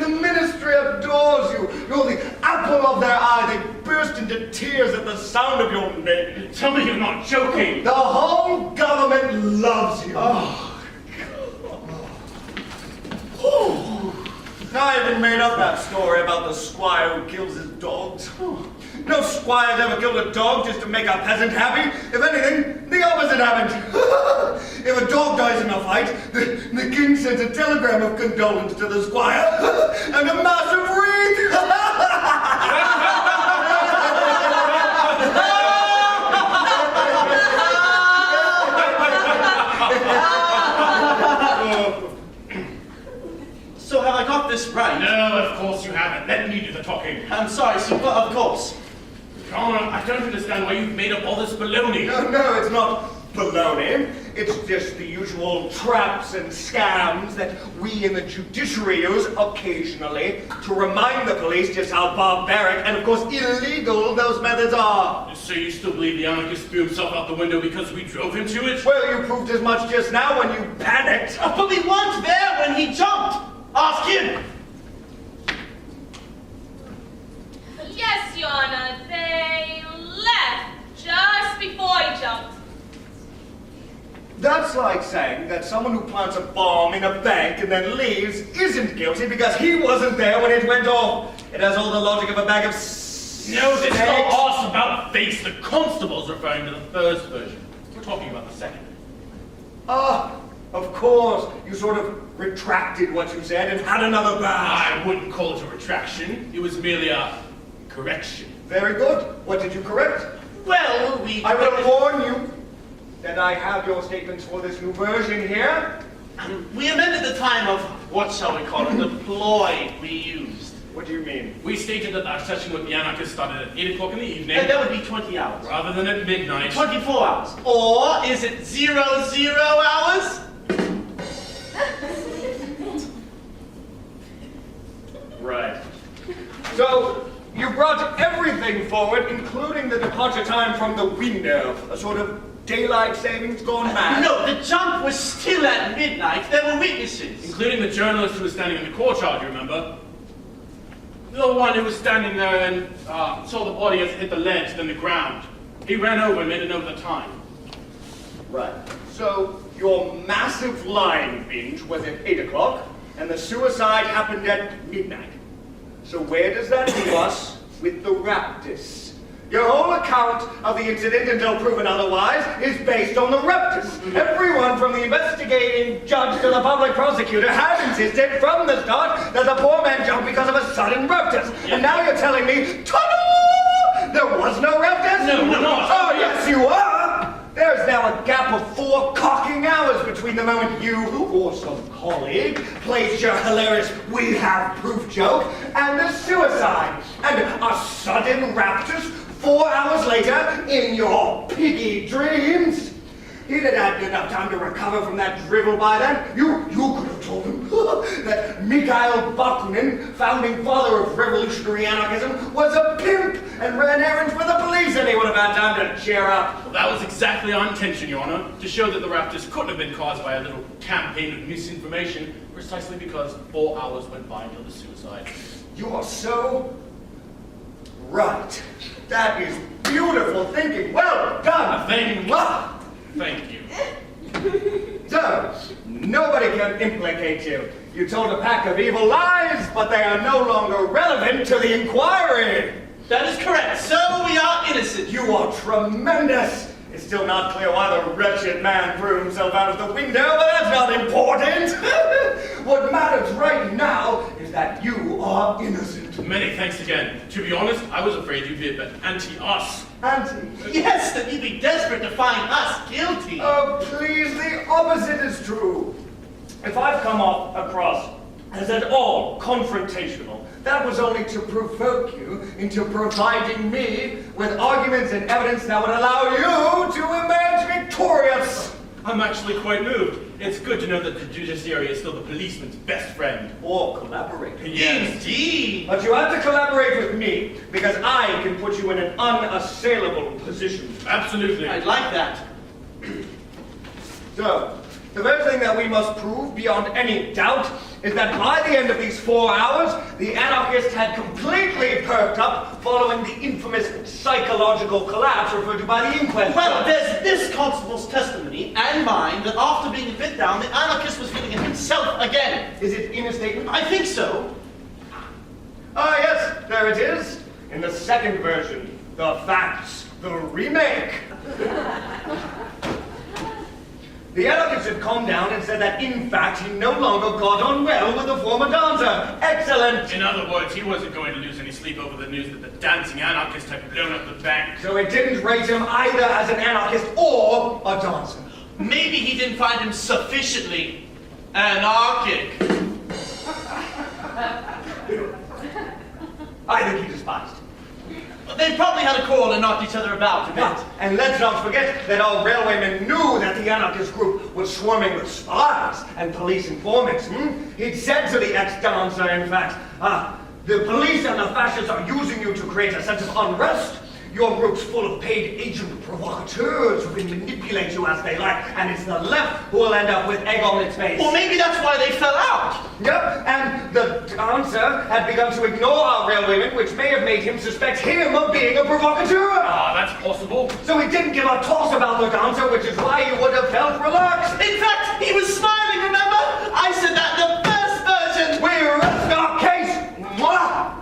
A: The ministry adores you. You're the apple of their eye. They burst into tears at the sound of your name.
E: Tell me you're not joking.
A: The whole government loves you. I even made up that story about the squire who kills his dogs. No squire's ever killed a dog just to make a peasant happy. If anything, the opposite happened. If a dog dies in a fight, the king sends a telegram of condolence to the squire and a massive wreath.
E: let me do the talking.
D: I'm sorry, Super, of course.
E: Your Honor, I don't understand why you've made up all this baloney.
A: No, it's not baloney. It's just the usual traps and scams that we in the judiciary use occasionally to remind the police just how barbaric and, of course, illegal those methods are.
E: So you still believe the anarchist threw himself out the window because we drove him to it?
A: Well, you proved as much just now when you panicked.
D: But we weren't there when he jumped. Ask him.
C: Yes, Your Honor, they left just before he jumped.
A: That's like saying that someone who plants a bomb in a bank and then leaves isn't guilty because he wasn't there when it went off. It has all the logic of a bag of
E: No, this is all us about face. The constable's referring to the first version. We're talking about the second.
A: Ah, of course. You sort of retracted what you said and had another bash.
E: I wouldn't call it a retraction. It was merely a correction.
A: Very good. What did you correct?
D: Well,
A: I will warn you that I have your statements for this new version here.
D: We amended the time of, what shall we call it, the ploy we used.
A: What do you mean?
E: We stated that our session with the anarchist started at 8 o'clock in the evening,
D: And that would be 20 hours.
E: rather than at midnight.
D: 24 hours. Or is it 00 hours?
A: Right. So, you brought everything forward, including the departure time from the window. A sort of daylight savings gone mad.
D: No, the jump was still at midnight. There were witnesses.
E: Including the journalist who was standing in the courtyard, you remember? The one who was standing there and saw the body as it hit the ledge, then the ground. He ran over and made a note of the time.
A: Right. So, your massive lying binge was at 8 o'clock, and the suicide happened at midnight. So where does that leave us with the Raptus? Your whole account of the incident, until proven otherwise, is based on the Raptus. Everyone from the investigating judge to the public prosecutor has insisted from the start that the poor man jumped because of a sudden Raptus. And now you're telling me, ta-da! There was no Raptus?
E: No, we're not.
A: Oh, yes, you are! There's now a gap of 4 cocking hours between the moment you or some colleague plays your hilarious "we have proof" joke and the suicide. And a sudden Raptus 4 hours later in your piggy dreams. He'd have had enough time to recover from that drivel by then. You could have told him that Mikhail Bakunin, founding father of revolutionary anarchism, was a pimp and ran errands for the police, and he would have had time to cheer up.
E: Well, that was exactly our intention, Your Honor, to show that the Raptors couldn't have been caused by a little campaign of misinformation, precisely because 4 hours went by until the suicide.
A: You are so right. That is beautiful thinking. Well done.
E: Thank you.
A: So, nobody can implicate you. You told a pack of evil lies, but they are no longer relevant to the inquiry.
D: That is correct. So we are innocent.
A: You are tremendous. It's still not clear why the wretched man threw himself out of the window, but that's not important. What matters right now is that you are innocent.
E: Many thanks again. To be honest, I was afraid you'd be a bit anti-us.
A: Anti.
D: Yes, that you'd be desperate to find us guilty.
A: Oh, please, the opposite is true. If I've come off across as at all confrontational, that was only to provoke you into providing me with arguments and evidence that would allow you to emerge victorious.
E: I'm actually quite moved. It's good to know that the judiciary is still the policeman's best friend.
A: Or collaborate.
E: Yes.
D: Indeed.
A: But you have to collaborate with me, because I can put you in an unassailable position.
E: Absolutely.
D: I'd like that.
A: So, the first thing that we must prove beyond any doubt is that by the end of these 4 hours, the anarchist had completely perked up following the infamous psychological collapse referred to by the inquest.
D: Well, there's this constable's testimony and mine that after being a bit down, the anarchist was feeling it himself again.
A: Is it in a statement?
D: I think so.
A: Ah, yes, there it is. In the second version, the facts, the remake. The anarchist had calmed down and said that, in fact, he no longer got on well with the former dancer. Excellent!
E: In other words, he wasn't going to lose any sleep over the news that the dancing anarchist had blown up the bank.
A: So it didn't rate him either as an anarchist or a dancer.
D: Maybe he didn't find him sufficiently anarchic.
A: I think he despised.
D: They probably had a quarrel and knocked each other about a bit.
A: And let's not forget that our railwaymen knew that the anarchist group was swarming with spies and police informants. He'd said to the ex-dancer, in fact, the police and the fascists are using you to create a sense of unrest. Your group's full of paid agent provocateurs who can manipulate you as they like, and it's the left who will end up with egg on its face.
D: Well, maybe that's why they fell out.
A: Yep, and the dancer had begun to ignore our railwaymen, which may have made him suspect him of being a provocateur.
E: That's possible.
A: So he didn't give a toss about the dancer, which is why you would have felt relaxed.
D: In fact, he was smiling, remember? I said that in the first version.
A: We rest our case. Mwah!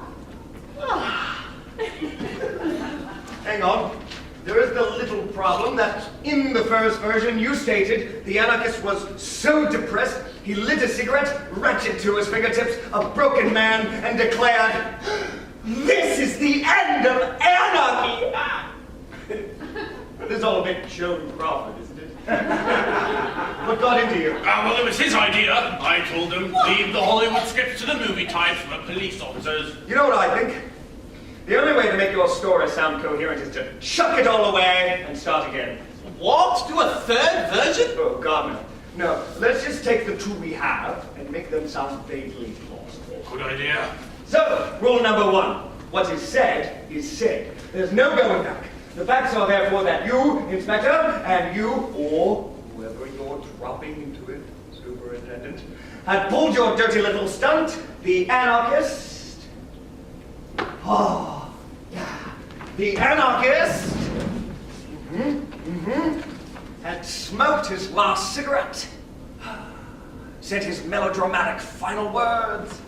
A: Hang on. There is the little problem that in the first version you stated the anarchist was so depressed he lit a cigarette, wretched to his fingertips, a broken man, and declared, "This is the end of anarchy!" This is all a bit Joan Crawford, isn't it? What got into you?
E: Well, it was his idea. I told him, leave the Hollywood scripts to the movie types for the police officers.
A: You know what I think? The only way to make your story sound coherent is to chuck it all away and start again.
D: What? Do a third version?
A: Oh, God, no. No, let's just take the two we have and make them sound vaguely plausible.
E: Good idea.
A: So, rule number one. What is said is said. There's no going back. The facts are therefore that you, Inspector, and you, or whoever you're dropping into it, Superintendent, had pulled your dirty little stunt, the anarchist. Oh, yeah. The anarchist had smoked his last cigarette, said his melodramatic final words.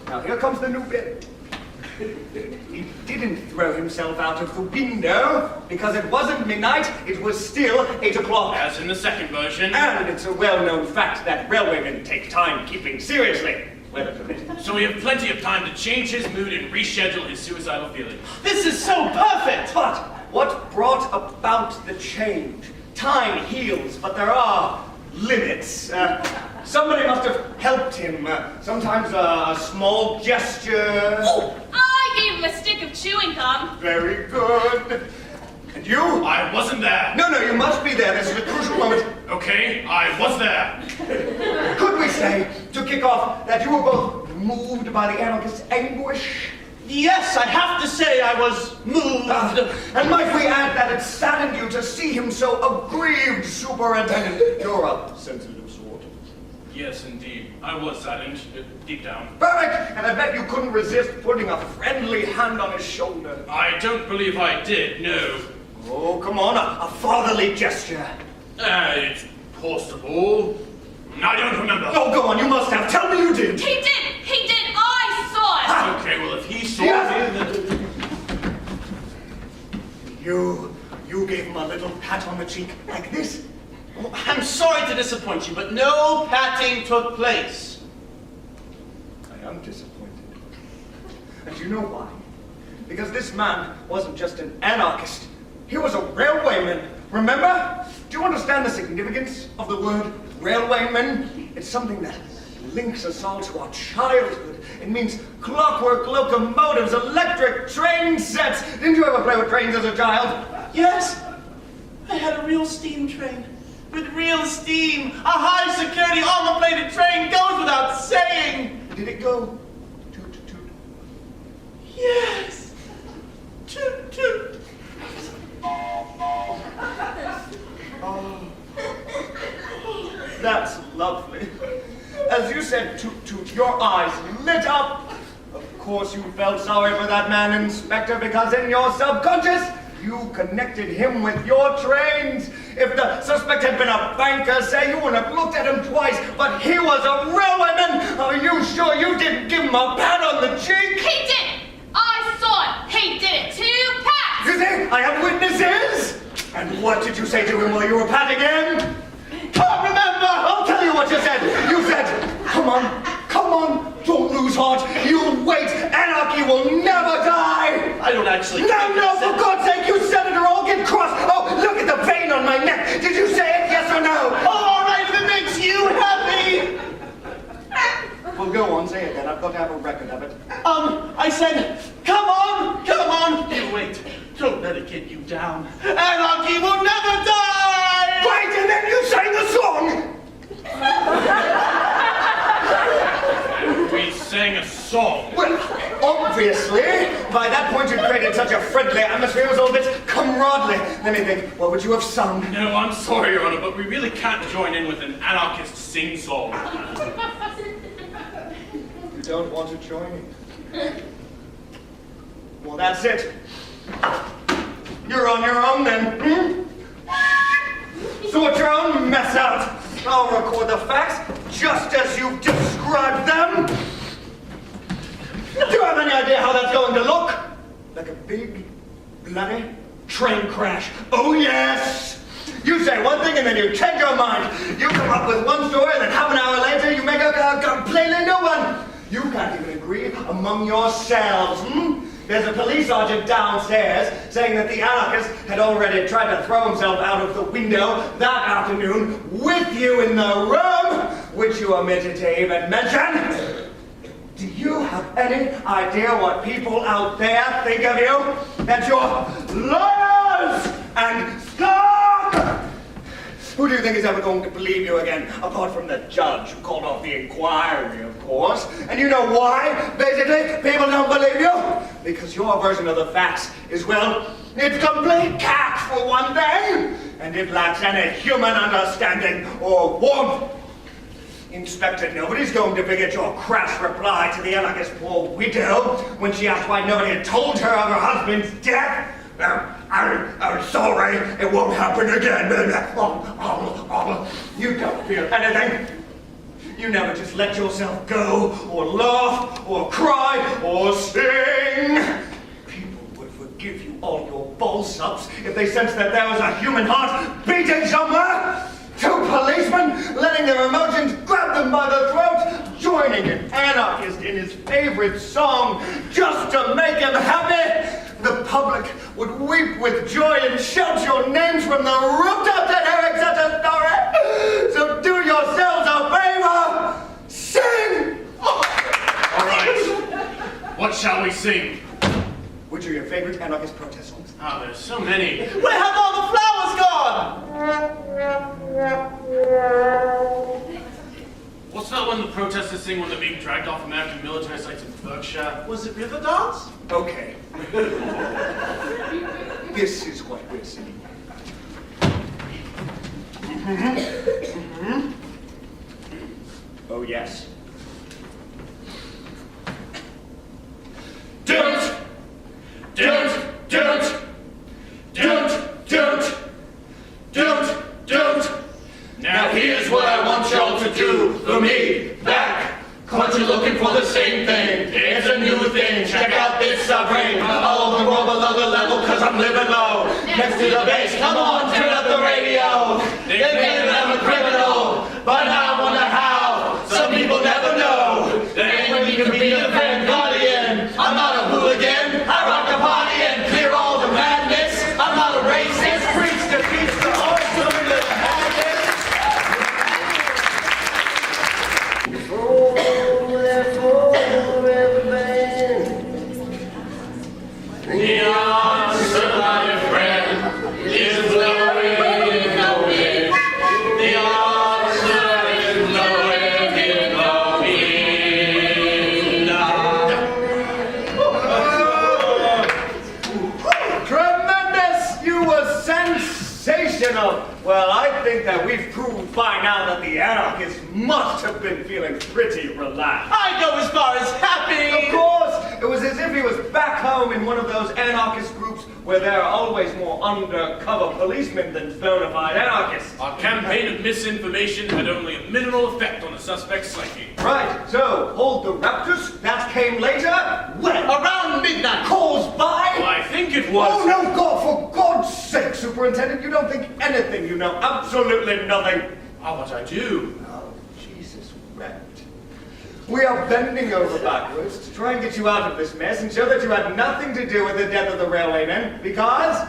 A: Now here comes the new bit. He didn't throw himself out of the window because it wasn't midnight, it was still 8 o'clock.
E: As in the second version.
A: And it's a well-known fact that railwaymen take time keeping seriously. Weather permitting.
E: So we have plenty of time to change his mood and reschedule his suicidal feelings.
D: This is so perfect!
A: But what brought about the change? Time heals, but there are limits. Somebody must have helped him. Sometimes a small gesture.
C: Oh, I gave him a stick of chewing gum.
A: Very good. And you?
E: I wasn't there.
A: No, you must be there. This is a crucial moment.
E: Okay, I was there.
A: Could we say, to kick off, that you were both moved by the anarchist's anguish?
D: Yes, I have to say I was moved.
A: And might we add that it saddened you to see him so aggrieved, Superintendent? You're a sensitive sort.
E: Yes, indeed. I was saddened, deep down.
A: Perfect! And I bet you couldn't resist putting a friendly hand on his shoulder.
E: I don't believe I did, no.
A: Oh, come on, a fatherly gesture.
E: It's possible. I don't remember.
A: Oh, go on, you must have. Tell me you did.
C: He did! I saw it!
E: Okay, well, if he saw
A: Yes.
E: me, then...
A: You gave him a little pat on the cheek, like this.
D: Oh, I'm sorry to disappoint you, but no patting took place.
A: I am disappointed. And you know why? Because this man wasn't just an anarchist. He was a railwayman. Remember? Do you understand the significance of the word railwayman? It's something that links us all to our childhood. It means clockwork locomotives, electric train sets. Didn't you ever play with trains as a child?
D: Yes, I had a real steam train. With real steam. A high-security, armor-plated train goes without saying.
A: Did it go toot toot?
D: Yes. Toot toot.
A: Oh, that's lovely. As you said toot toot, your eyes lit up. Of course you felt sorry for that man, Inspector, because in your subconscious, you connected him with your trains. If the suspect had been a banker, say, you wouldn't have looked at him twice, but he was a railwayman. Are you sure you didn't give him a pat on the cheek?
C: He did! I saw it! He did it! 2 pats!
A: You see, I have witnesses. And what did you say to him while you were patting him? Can't remember! I'll tell you what you said. You said, come on, don't lose heart. You'll wait. Anarchy will never die.
D: I don't actually...
A: No, for God's sake, you said it or I'll get cross. Oh, look at the vein on my neck. Did you say it, yes or no?
D: Oh, all right, if it makes you happy.
A: Well, go on, say it then. to have a record of it.
D: I said, come on! You wait. Don't let it get you down. Anarchy will never die!
A: Wait, and then you sang the song!
E: We sang a song.
A: Well, obviously, by that point you'd created such a friendly atmosphere, it was all a bit camaraderie. Let me think, what would you have sung?
E: No, I'm sorry, Your Honor, but we really can't join in with an anarchist sing-song.
A: You don't want to join in? Well, that's it. You're on your own then, Sort your own mess out. I'll record the facts just as you've described them. Do you have any idea how that's going to look? Like a big, bloody train crash. Oh, yes! You say one thing and then you change your mind. You come up with one story and then half an hour later you make a completely new one. You can't even agree among yourselves, There's a police sergeant downstairs saying that the anarchist had already tried to throw himself out of the window that afternoon with you in the room, which you omitted to even mention. Do you have any idea what people out there think of you? That you're liars and scum! Who do you think is ever going to believe you again, apart from the judge who called off the inquiry, of course? And you know why, basically, people don't believe you? Because your version of the facts is, well, it's complete cat for one thing, and it lacks any human understanding or warmth. Inspector, nobody's going to forget your crass reply to the anarchist poor widow when she asked why nobody had told her of her husband's death. I'm sorry, it won't happen again. You don't feel anything. You never just let yourself go, or laugh, or cry, or sing. People would forgive you all your balls-ups if they sensed that there was a human heart beating somewhere. Two policemen letting their emotions grab them by the throat, joining an anarchist in his favorite song just to make him happy. The public would weep with joy and shout your names from the rooftops at hearing such a story. So do yourselves a favor, sing!
E: All right, what shall we sing?
A: Which are your favorite anarchist protest songs?
E: Ah, there's so many.
D: Where have all the flowers gone?
E: What's that one the protesters sing when they're being dragged off American military sites in Berkshire?
D: Was it River Dance?
A: Okay. This is what we're singing. Oh, yes.
E: Don't! Now here's what I want y'all to do for me. Back, caught you looking for the same thing. It's a new thing, check out this submarine. All over the world below the level, cause I'm living low. Next to the base, come on, turn up the radio. They think I'm a criminal, but I wonder how. Some people never know that anyone can be a friend guardian. I'm not a hooligan, I rock the party and clear all the madness. I'm not a racist, preach to peace to all, so we live happiness. The answer, my friend, is blowing in the wind. The answer is blowing in the wind.
A: Tremendous! You were sensational! Well, I think that we've proved by now that the anarchist must have been feeling pretty relaxed.
D: I go as far as happy!
A: Of course! It was as if he was back home in one of those anarchist groups where there are always more undercover policemen than bona fide anarchists.
E: Our campaign of misinformation had only a minimal effect on the suspect's psyche.
A: Right, so, hold the Raptors, that came later. When?
D: Around midnight!
A: Caused by?
E: Well, I think it was...
A: Oh, no, God, for God's sake, Superintendent, you don't think anything you know. Absolutely nothing.
E: Ah, what I do.
A: Oh, Jesus wept. We are bending over backwards to try and get you out of this mess and show that you had nothing to do with the death of the railwaymen, because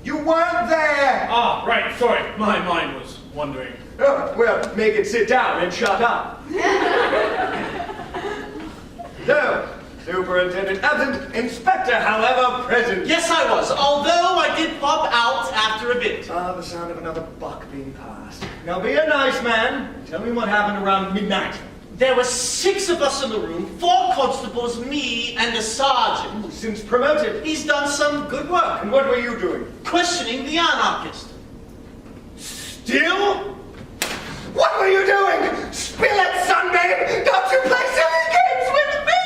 A: you weren't there!
E: Ah, right, sorry. My mind was wandering.
A: Oh, well, make it sit down and shut up. So, superintendent absent, inspector, however, present.
D: Yes, I was, although I did pop out after a bit.
A: Ah, the sound of another buck being passed. Now be a nice man. Tell me what happened around midnight.
D: There were 6 of us in the room, 4 constables, me, and the sergeant.
A: Since promoted.
D: He's done some good work.
A: And what were you doing?
D: Questioning the anarchist.
A: Still? What were you doing? Spill it, sunbabe! Don't you play silly games with me!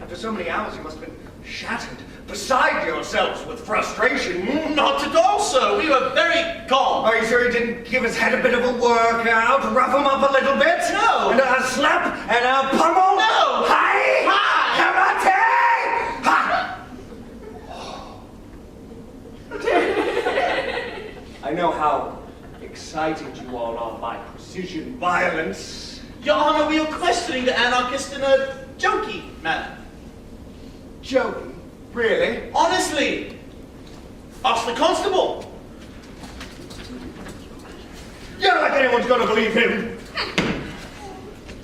A: After so many hours, you must have been shattered, beside yourselves with frustration.
D: Not at all, sir. We were very calm.
A: Are you sure you didn't give his head a bit of a workout, rough him up a little bit?
D: No.
A: And a slap and a pummel?
D: No.
A: Hi! Karate! Ha! I know how excited you all are by precision violence.
D: Your Honor, we were questioning the anarchist in a jokey manner.
A: Joking? Really?
D: Honestly. Ask the constable.
A: You don't like anyone's gonna believe him.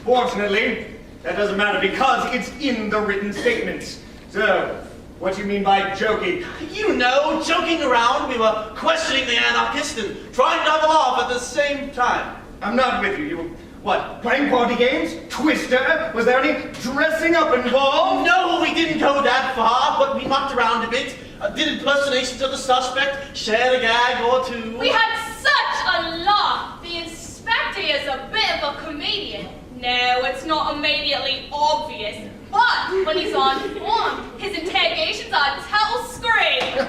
A: Fortunately, that doesn't matter because it's in the written statements. So, what do you mean by joking?
D: You know, joking around, we were questioning the anarchist and trying to have a laugh at the same time.
A: I'm not with you. You were, what, playing party games? Twister? Was there any dressing up involved?
D: No, we didn't go that far, but we mucked around a bit, did impersonations of the suspect, shared a gag or two.
C: We had such a laugh. The inspector is a bit of a comedian. No, it's not immediately obvious. But when he's on form, his interrogations are total scream.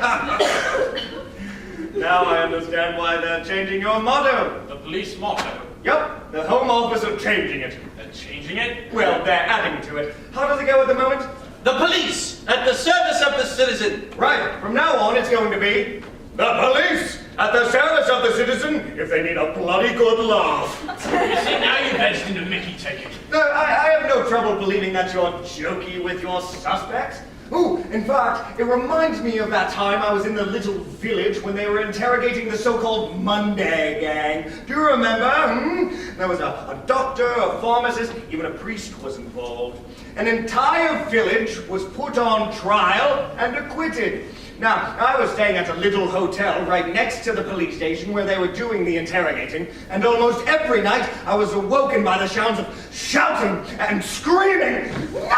A: Now I understand why they're changing your motto.
E: The police motto.
A: Yup, the Home Office are changing it.
E: They're changing it?
A: Well, they're adding to it. How does it go at the moment?
D: The police, at the service of the citizen.
A: Right, from now on it's going to be the police at the service of the citizen if they need a bloody good laugh.
E: You see, now you've edged into Mickey taking.
A: No, I have no trouble believing that you're jokey with your suspects. Ooh, in fact, it reminds me of that time I was in the little village when they were interrogating the so-called Monday gang. Do you remember? There was a doctor, a pharmacist, even a priest was involved. An entire village was put on trial and acquitted. Now, I was staying at a little hotel right next to the police station where they were doing the interrogating, and almost every night I was awoken by the sounds of shouting and screaming. No!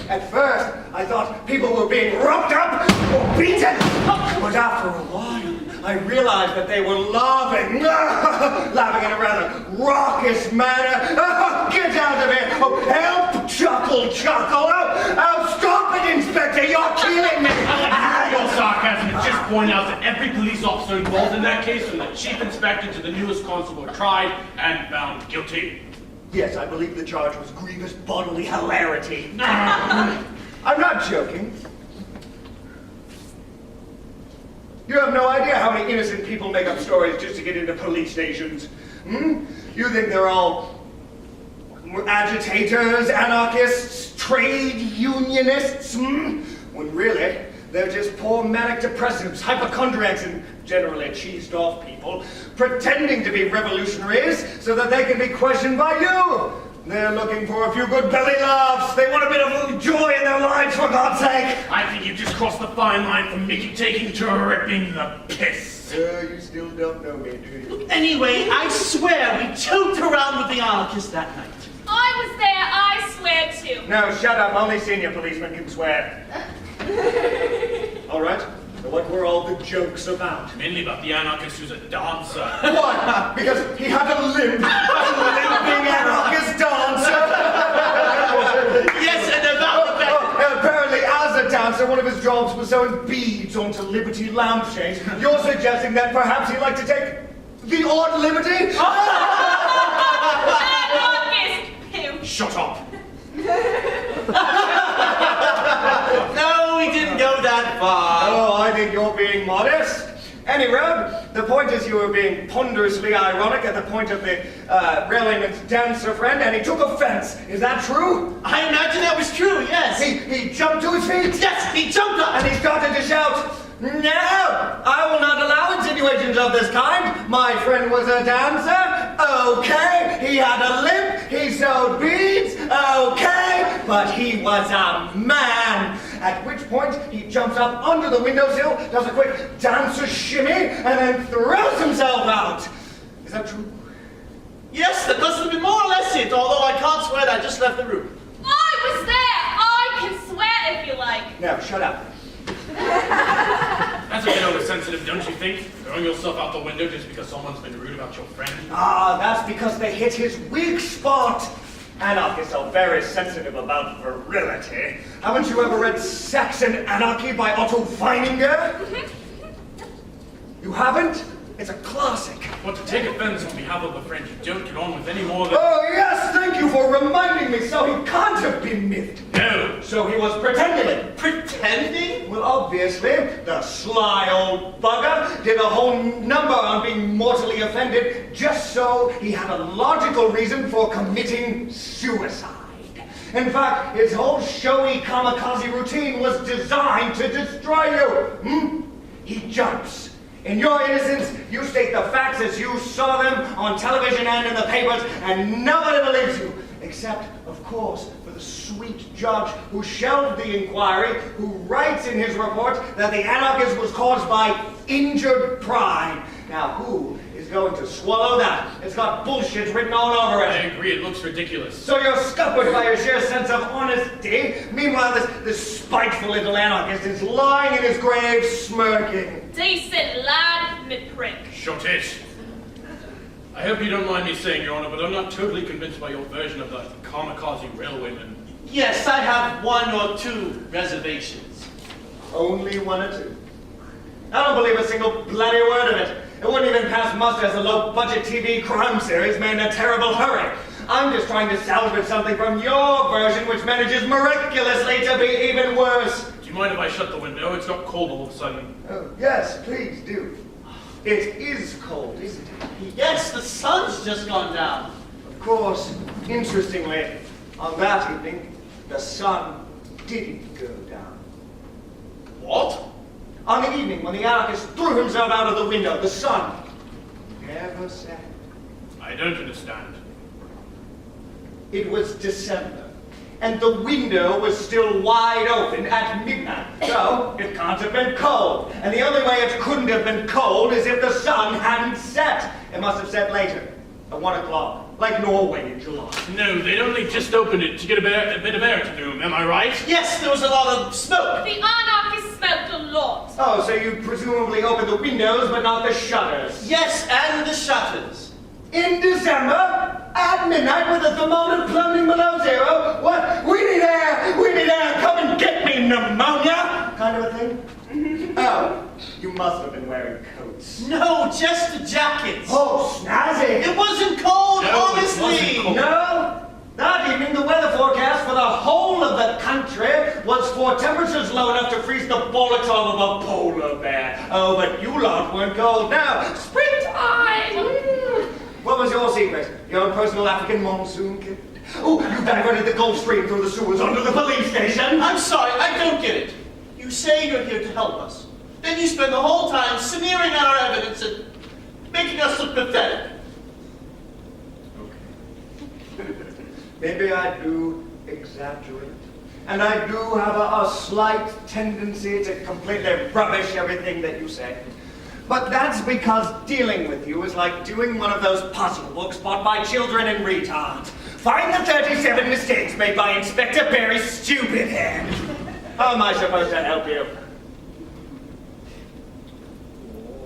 A: At first, I thought people were being roped up or beaten, but after a while, I realized that they were laughing, laughing in a rather raucous manner. Get out of here! Oh, help! Chuckle! Oh, stop it, Inspector! You're killing me!
E: Your sarcasm and just point out that every police officer involved in that case, from the chief inspector to the newest constable, were tried and found guilty.
A: Yes, I believe the charge was grievous bodily hilarity. I'm not joking. You have no idea how many innocent people make up stories just to get into police stations. You think they're all agitators, anarchists, trade unionists? When really, they're just poor manic depressives, hypochondriacs, and generally cheesed off people, pretending to be revolutionaries so that they can be questioned by you. They're looking for a few good belly laughs. They want a bit of joy in their lives, for God's sake.
E: I think you've just crossed the fine line from Mickey taking to ripping the piss.
A: You still don't know me, do you?
D: Anyway, I swear we choked around with the anarchist that night.
C: I was there, I swear to.
A: No, shut up. Only senior policemen can swear. All right. So what were all the jokes about?
E: Mainly about the anarchist who's a dancer.
A: What? Because he had a limp. A limping anarchist dancer.
D: Yes, and about the fact
A: Apparently, as a dancer, one of his jobs was sewing beads onto Liberty lampshades. You're suggesting that perhaps he'd like to take the odd liberty?
C: Anarchist! Pooh.
E: Shut up.
D: No, we didn't go that far.
A: Oh, I think you're being modest. Anyway, the point is you were being ponderously ironic at the point of the railing dancer friend, and he took offense. Is that true?
D: I imagine that was true, yes.
A: He jumped to his feet.
D: Yes, he jumped up.
A: And he started to shout, "No! I will not allow insinuations of this kind. My friend was a dancer, Okay. He had a limp, he sewed beads, okay. But he was a man. At which point, he jumps up under the windowsill, does a quick dancer shimmy, and then throws himself out. Is that true?
D: Yes, that must have been more or less it, although I can't swear that I just left the room.
C: I was there. I can swear if you like.
A: Now, shut up.
E: That's a bit oversensitive, don't you think? Throwing yourself out the window just because someone's been rude about your friend?
A: Ah, that's because they hit his weak spot. Anarchists are very sensitive about virility. Haven't you ever read Sex and Anarchy by Otto Weininger? You haven't? It's a classic.
E: But to take offense on behalf of a friend you don't get on with any more than...
A: Oh, yes, thank you for reminding me. So he can't have been miffed.
E: No.
A: So he was pretending.
D: Pretending?
A: Well, obviously, the sly old bugger did a whole number on being mortally offended just so he had a logical reason for committing suicide. In fact, his whole showy kamikaze routine was designed to destroy you. He jumps. In your innocence, you state the facts as you saw them on television and in the papers, and nobody believes you. Except, of course, for the sweet judge who shelved the inquiry, who writes in his report that the anarchist was caused by injured pride. Now, who is going to swallow that? It's got bullshit written all over it.
E: I agree, it looks ridiculous.
A: So you're scuppered by your sheer sense of honesty. Meanwhile, this spiteful little anarchist is lying in his grave smirking.
C: Decent lad, me prick.
E: Shut it. I hope you don't mind me saying, Your Honor, but I'm not totally convinced by your version of the kamikaze railwayman.
D: Yes, I have one or two reservations.
A: Only one or two. I don't believe a single bloody word of it. It wouldn't even pass muster as a low-budget TV crime series made in a terrible hurry. I'm just trying to salvage something from your version, which manages miraculously to be even worse.
E: Do you mind if I shut the window? It's got cold all of a sudden.
A: Oh, yes, please do. It is cold, isn't it?
D: Yes, the sun's just gone down.
A: Of course, interestingly, on that evening, the sun didn't go down.
D: What?
A: On the evening when the anarchist threw himself out of the window, the sun never set.
E: I don't understand.
A: It was December, and the window was still wide open at midnight, so it can't have been cold. And the only way it couldn't have been cold is if the sun hadn't set. It must have set later, at 1 o'clock, like Norway in July.
E: No, they'd only just opened it to get a bit of air to the room, am I right?
D: Yes, there was a lot of smoke.
C: The anarchist smoked a lot.
A: Oh, so you presumably opened the windows, but not the shutters.
D: Yes, and the shutters.
A: In December? At midnight with the thermometer plummeting below zero? What? We need air! We need air! Come and get me, pneumonia! Kind of a thing? Oh, you must have been wearing coats.
D: No, just the jackets.
A: Oh, snazzy!
D: It wasn't cold,
E: No, it
D: honestly.
E: wasn't cold.
A: No? That evening, the weather forecast for the whole of the country was for temperatures low enough to freeze the bollocks off of a polar bear. Oh, but you lot weren't cold. Now, springtime! What was your secret? Your own personal African monsoon kit? Oh, you diverted the Gulf Stream through the sewers under the police station.
D: I'm sorry, I don't get it. You say you're here to help us. Then you spend the whole time smearing out our evidence and making us look pathetic.
A: Maybe I do exaggerate. And I do have a slight tendency to completely rubbish everything that you say. But that's because dealing with you is like doing one of those puzzle books bought by children and retards. Find the 37 mistakes made by Inspector Barry's stupid head. How am I supposed to help you?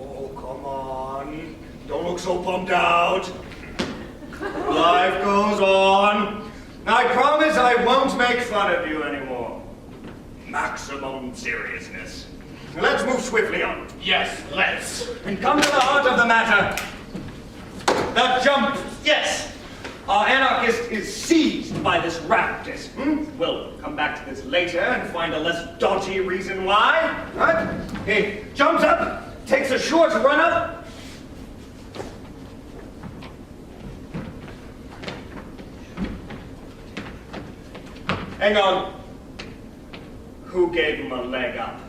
A: Oh, come on. Don't look so bummed out. Life goes on. I promise I won't make fun of you anymore. Maximum seriousness. Let's move swiftly on.
E: Yes, let's.
A: And come to the heart of the matter. The jump.
D: Yes.
A: Our anarchist is seized by this raptus. We'll come back to this later and find a less dodgy reason why. Right? He jumps up, takes a short run up. Hang on. Who gave him a leg up?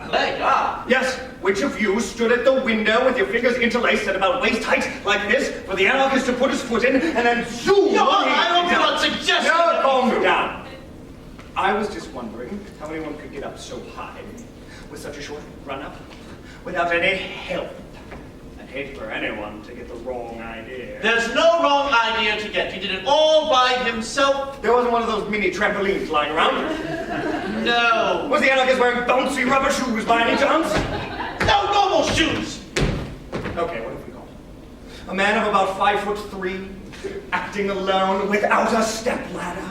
D: My God.
A: Yes, which of you stood at the window with your fingers interlaced at about waist height, like this, for the anarchist to put his foot in, and then zoom?
D: Your Honor, I'm not suggesting...
A: No, calm down. I was just wondering how anyone could get up so high with such a short run-up without any help. I'd hate for anyone to get the wrong idea.
D: There's no wrong idea to get. He did it all by himself.
A: There wasn't one of those mini trampolines lying around.
D: No.
A: Was the anarchist wearing bouncy rubber shoes by any chance?
D: No normal shoes.
A: Okay, what have we got? A man of about 5'3", acting alone without a stepladder.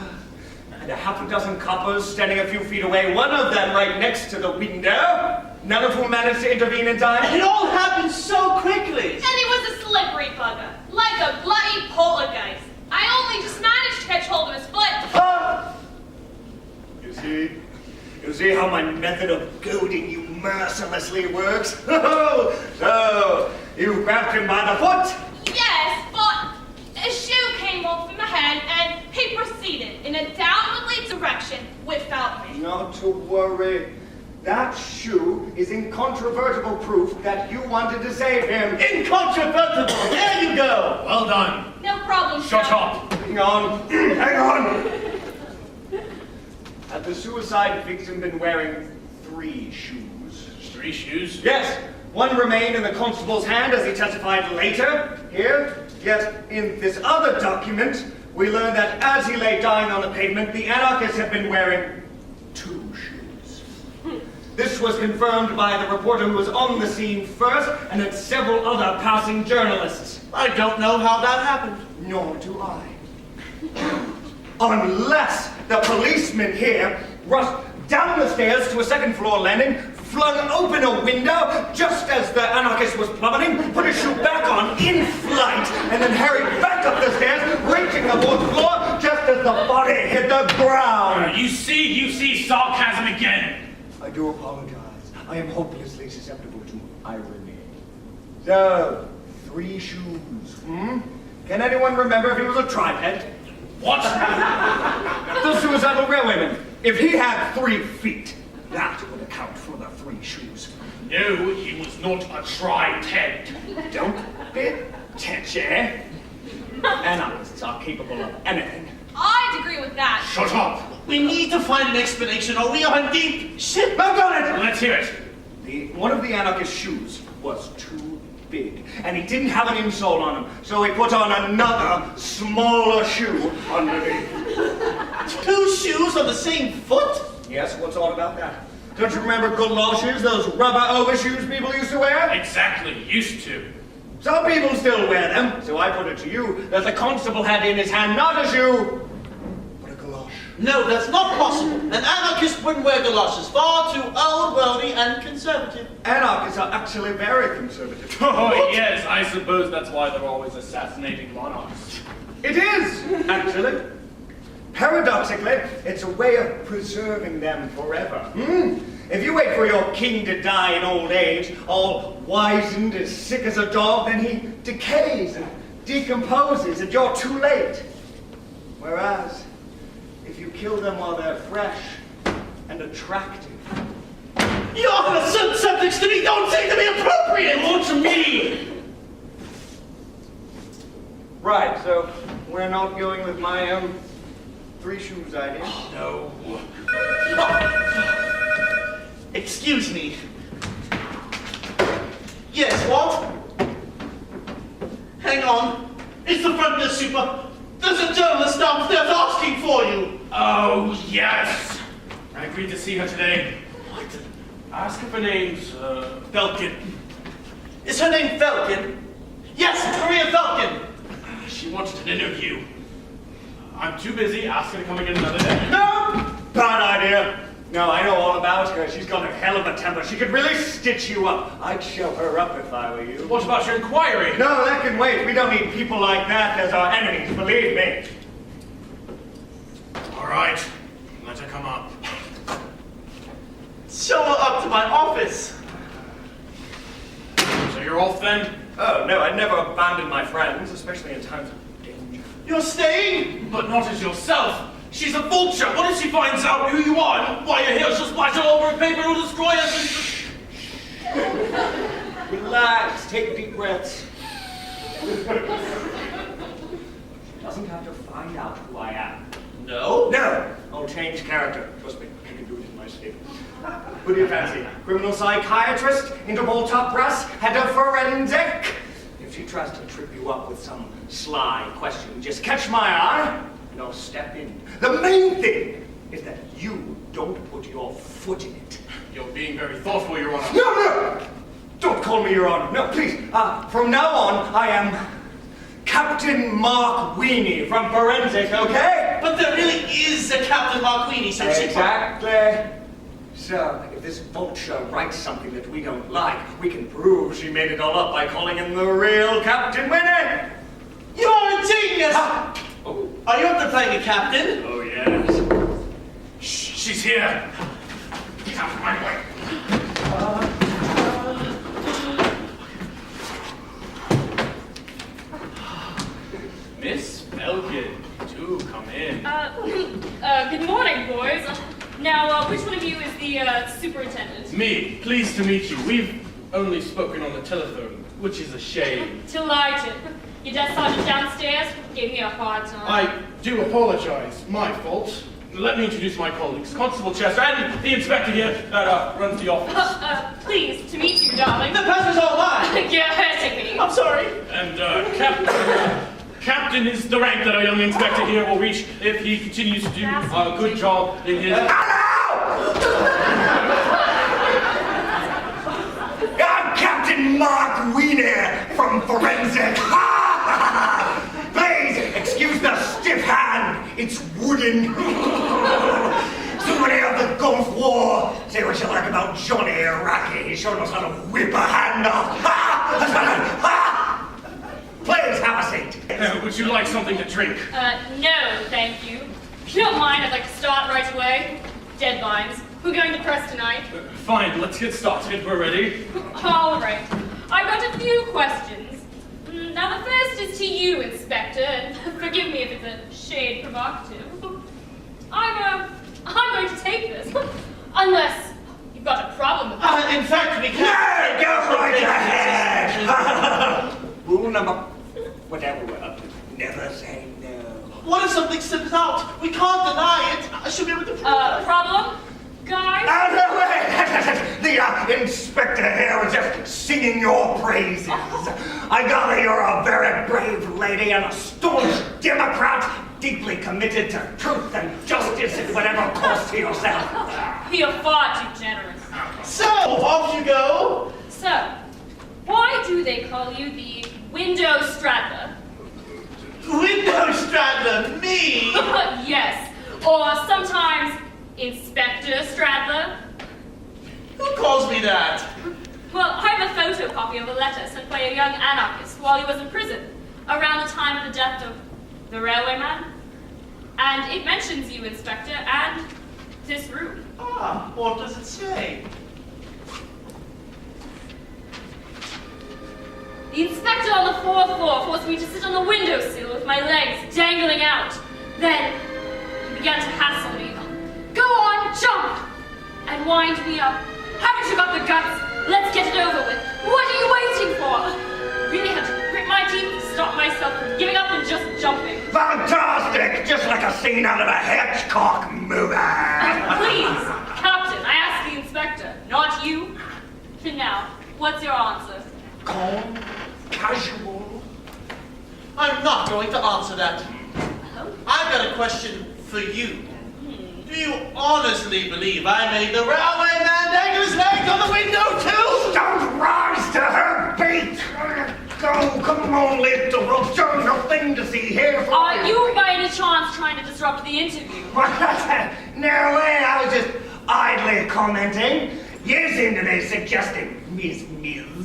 A: And a half a dozen coppers standing a few feet away, one of them right next to the window, none of whom managed to intervene in time.
D: And it all happened so quickly.
C: And he was a slippery bugger, like a bloody poltergeist. I only just managed to catch hold of his foot.
A: You see how my method of goading you mercilessly works? So, you grabbed him by the foot?
C: Yes, but a shoe came off in my hand and he proceeded in a downwardly direction without me.
A: Not to worry. That shoe is incontrovertible proof that you wanted to save him.
D: Incontrovertible. There you go.
E: Well done.
C: No problem,
E: Shut
C: sir.
E: up.
A: Hang on. Hang on. Had the suicide victim been wearing 3 shoes?
E: 3 shoes?
A: Yes. One remained in the constable's hand as he testified later, here. Yet in this other document, we learn that as he lay dying on the pavement, the anarchist had been wearing 2 shoes. This was confirmed by the reporter who was on the scene first, and then several other passing journalists.
D: I don't know how that happened.
A: Nor do I. Unless the policeman here rushed down the stairs to a second-floor landing, flung open a window just as the anarchist was plummeting, put his shoe back on in flight, and then hurried back up the stairs, reaching the 4th floor just as the body hit the ground.
E: You see sarcasm again.
A: I do apologize. I am hopelessly susceptible to irony. So, 3 shoes, Can anyone remember if he was a triped?
E: What?
A: The suicidal railwayman. If he had 3 feet, that would account for the 3 shoes.
E: No, he was not a triped.
A: Don't be tetchy. Anarchists are capable of anything.
C: I'd agree with that.
E: Shut up.
D: We need to find an explanation or we are in deep shit.
A: I've got it!
E: Let's hear it.
A: One of the anarchist's shoes was too big, and he didn't have an insole on him, so he put on another, smaller shoe underneath.
D: 2 shoes on the same foot?
A: Yes, what's all about that? Don't you remember galoshes, those rubber overshoes people used to wear?
E: Exactly, used to.
A: Some people still wear them, so I put it to you that the constable had in his hand not a shoe, but a galosh.
D: No, that's not possible. An anarchist wouldn't wear galoshes. Far too old, worldly, and conservative.
A: Anarchists are actually very conservative.
E: Oh, yes, I suppose that's why they're always assassinating monarchs.
A: It is, actually. Paradoxically, it's a way of preserving them forever. If you wait for your king to die in old age, all wizened, as sick as a dog, then he decays and decomposes, and you're too late. Whereas, if you kill them while they're fresh and attractive.
D: Your Honor, some subjects to me don't seem to be appropriate!
E: Or to me!
A: Right, so we're not going with my 3 shoes idea.
E: No.
D: Excuse me. Yes, what? Hang on. It's the front desk super. There's a journalist downstairs asking for you.
E: Oh, yes. I agreed to see her today. What? Ask if her name's, Felkin.
D: Is her name Felkin? Yes, Maria Felkin.
E: She wanted an interview. I'm too busy. Ask her to come again another day.
A: No! Bad idea. No, I know all about her. She's got a hell of a temper. She could really stitch you up. I'd show her up if I were you.
E: What about your inquiry?
A: No, that can wait. We don't need people like that as our enemies, believe me.
E: All right. Let her come up.
D: Show her up to my office.
E: So you're off then?
A: Oh, no, I'd never abandon my friends, especially in times of danger.
D: You're staying?
E: But not as yourself. She's a vulture. What if she finds out who you are and why you're here? She'll splash all over her paper. It'll destroy us.
A: Relax, take deep breaths. She doesn't have to find out who I am.
B: No?
A: No! I'll change character. Trust me, I can do it in my sleep. Who do you fancy? Criminal psychiatrist? Interpol top brass? Head of forensic? If she tries to trip you up with some sly question, just catch my eye and I'll step in. The main thing is that you don't put your foot in it.
E: You're being very thoughtful, Your Honor.
A: No! Don't call me Your Honor. No, please. From now on, I am Captain Mark Weenie from Forensic, okay?
D: But there really is a Captain Marquini, so
A: Exactly. So, if this vulture writes something that we don't like, we can prove she made it all up by calling in the real Captain Winnie.
D: You're a genius!
A: Oh,
D: Are you up to playing a captain?
A: oh yes.
E: Shh, she's here. Get out of my way. Miss Belkin, do come in.
C: Good morning, boys. Now, which one of you is the superintendent?
E: Me, pleased to meet you. We've only spoken on the telephone, which is a shame.
C: Delighted. Your desk sergeant downstairs gave me a hard time.
E: I do apologize. My fault. Let me introduce my colleagues, Constable Chester and the inspector here that runs the office.
C: Pleased to meet you, darling.
D: The pleasure's all mine!
C: You're hurting me.
D: I'm sorry.
E: And Captain is the rank that our young inspector here will reach if he continues to do a good job in his...
A: I'm Captain Mark Wiener from Forensic. Please, excuse the stiff hand. It's wooden. Somebody of the Gulf War. Say what you like about Johnny Iraqi. He sure knows how to whip a hand off. Please, have a seat.
E: would you like something to drink?
C: No, thank you. If you don't mind, I'd like to start right away. Deadlines. We're going to press tonight.
E: Fine, let's get started. We're ready.
C: All right. I've got a few questions. Now, the first is to you, Inspector, and forgive me if it's a shade provocative. I'm going to take this, unless you've got a problem with it.
D: In fact, we
A: No,
D: can't...
A: go right ahead. Rule number... Whatever we're up to, never say no.
D: What if something slips out? We can't deny it. I should be able to prove it.
C: Problem? Guys?
A: Out of the way! The inspector here was just singing your praises. I gather you're a very brave lady and a staunch Democrat, deeply committed to truth and justice at whatever cost to yourself.
C: You're far too generous.
D: So, off you go.
C: So, why do they call you the Window Straddler?
D: Window Straddler, me?
C: Yes. Or sometimes Inspector Straddler.
D: Who calls me that?
C: Well, I have a photocopy of a letter sent by a young anarchist while he was in prison, around the time of the death of the railway man. And it mentions you, Inspector, and this room.
D: Ah, what does it say?
C: The inspector on the 4th floor forced me to sit on the windowsill with my legs dangling out. Then he began to hassle me. Go on, jump! And wind me up. Haven't you got the guts? Let's get it over with. What are you waiting for? Really had to grit my teeth to stop myself from giving up and just jumping.
A: Fantastic! Just like a scene out of a Hitchcock movie.
C: Please, Captain, I asked the inspector, not you. And now, what's your answer?
A: Calm, casual.
D: I'm not going to answer that.
C: Oh?
D: I've got a question for you. Do you honestly believe I made the railway man dangle his legs on the window too?
A: Don't rise to her bait! Go, come on, little rope. There's nothing to see here.
C: Are you by any chance trying to disrupt the interview?
A: No way, I was just idly commenting. Years into this, suggesting, Miss,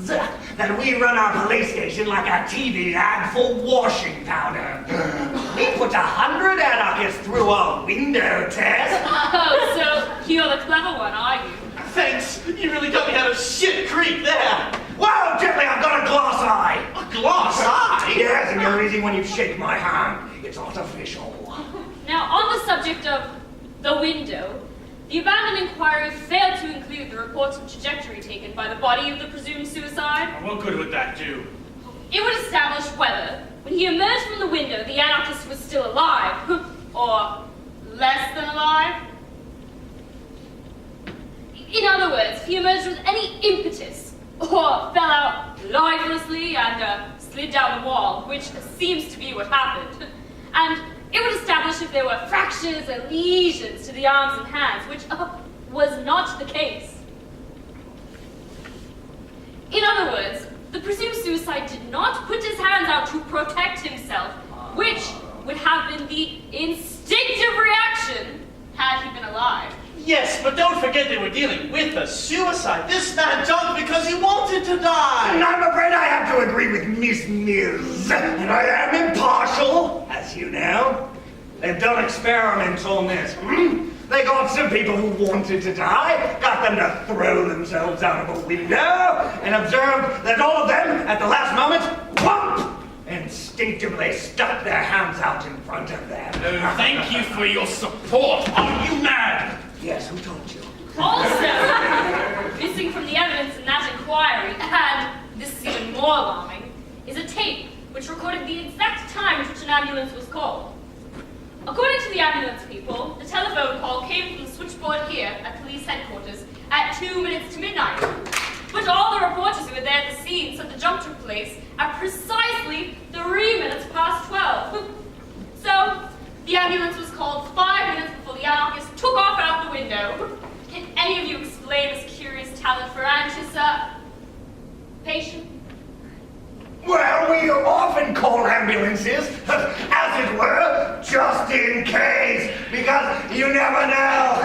A: that we run our police station like a TV ad for washing powder. We put 100 anarchists through a window test.
C: Oh, so you're the clever one, are you?
D: Thanks, you really got me out of shit creek there.
A: Whoa, gently, I've got a glass eye.
D: A glass eye?
A: Yes, and you're easy when you shake my hand. It's artificial.
C: Now, on the subject of the window, the abandoned inquiry failed to include the reports of trajectory taken by the body of the presumed suicide.
E: What good would that do?
C: It would establish whether, when he emerged from the window, the anarchist was still alive, or less than alive. In other words, if he emerged with any impetus, or fell out lifelessly and slid down the wall, which seems to be what happened, and it would establish if there were fractures and lesions to the arms and hands, which was not the case. In other words, the presumed suicide did not put his hands out to protect himself, which would have been the instinctive reaction had he been alive.
D: Yes, but don't forget they were dealing with a suicide. This man jumped because he wanted to die.
A: And I'm afraid I have to agree with Miss Mills. And I am impartial, as you know. They've done experiments on this. They got some people who wanted to die, got them to throw themselves out of a window, and observed that all of them, at the last moment, whomp, instinctively stuck their hands out in front of them.
E: Thank you for your support. Are you mad?
A: Yes, who told you?
C: Also, missing from the evidence in that inquiry, and this is even more alarming, is a tape which recorded the exact time at which an ambulance was called. According to the ambulance people, the telephone call came from the switchboard here at police headquarters at 2 minutes to midnight. But all the reporters who were there at the scene said the jump took place at precisely 3 minutes past 12. So, the ambulance was called 5 minutes before the anarchist took off out the window. Can any of you explain this curious talent for anticipation?
A: Well, we often call ambulances, as it were, just in case, because you never know.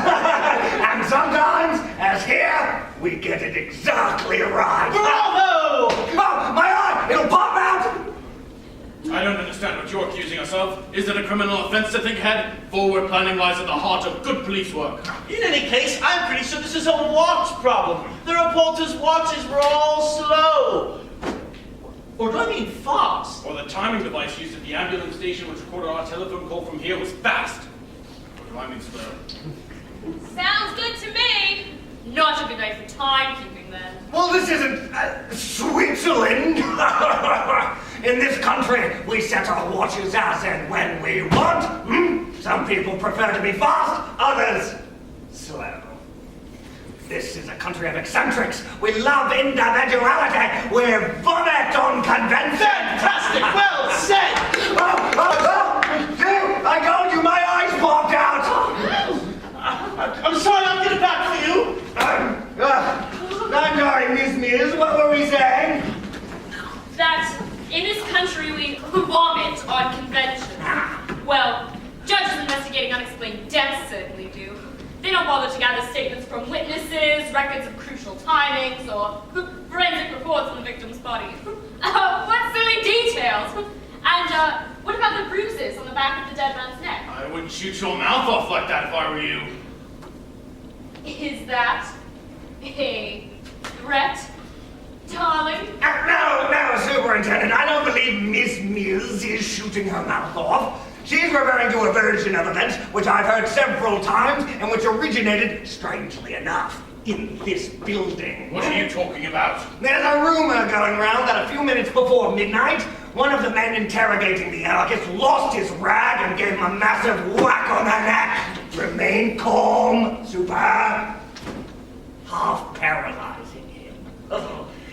A: And sometimes, as here, we get it exactly right.
D: Bravo!
A: Oh, my eye! It'll pop out!
E: I don't understand what you're accusing us of. Is it a criminal offense to think ahead? Forward planning lies at the heart of good police work.
D: In any case, I'm pretty sure this is a watch problem. The reporters' watches were all slow. Or do I mean fast?
E: Or the timing device used at the ambulance station which recorded our telephone call from here was fast. Or do I mean slow?
C: Sounds good to me. Not a good night for timekeeping, then.
A: Well, this isn't Switzerland. In this country, we set our watches as and when we want. Some people prefer to be fast, others slow. This is a country of eccentrics. We love individuality. We vomit on convention.
D: Fantastic! Well said!
A: I told you my eyes popped out.
D: I'm sorry, I'll get it back for you.
A: I'm sorry, Miss Mills. What were we saying?
C: That in this country we vomit on convention. Well, judges investigating unexplained deaths certainly do. They don't bother to gather statements from witnesses, records of crucial timings, or forensic reports on the victim's body. What silly details! And what about the bruises on the back of the dead man's neck?
E: I wouldn't shoot your mouth off like that if I were you.
C: Is that a threat, darling?
A: No, Superintendent. I don't believe Miss Mills is shooting her mouth off. She's referring to a version of events which I've heard several times and which originated, strangely enough, in this building.
E: What are you talking about?
A: There's a rumor going around that a few minutes before midnight, one of the men interrogating the anarchist lost his rag and gave him a massive whack on the neck. Remain calm, Super. Half paralyzing him.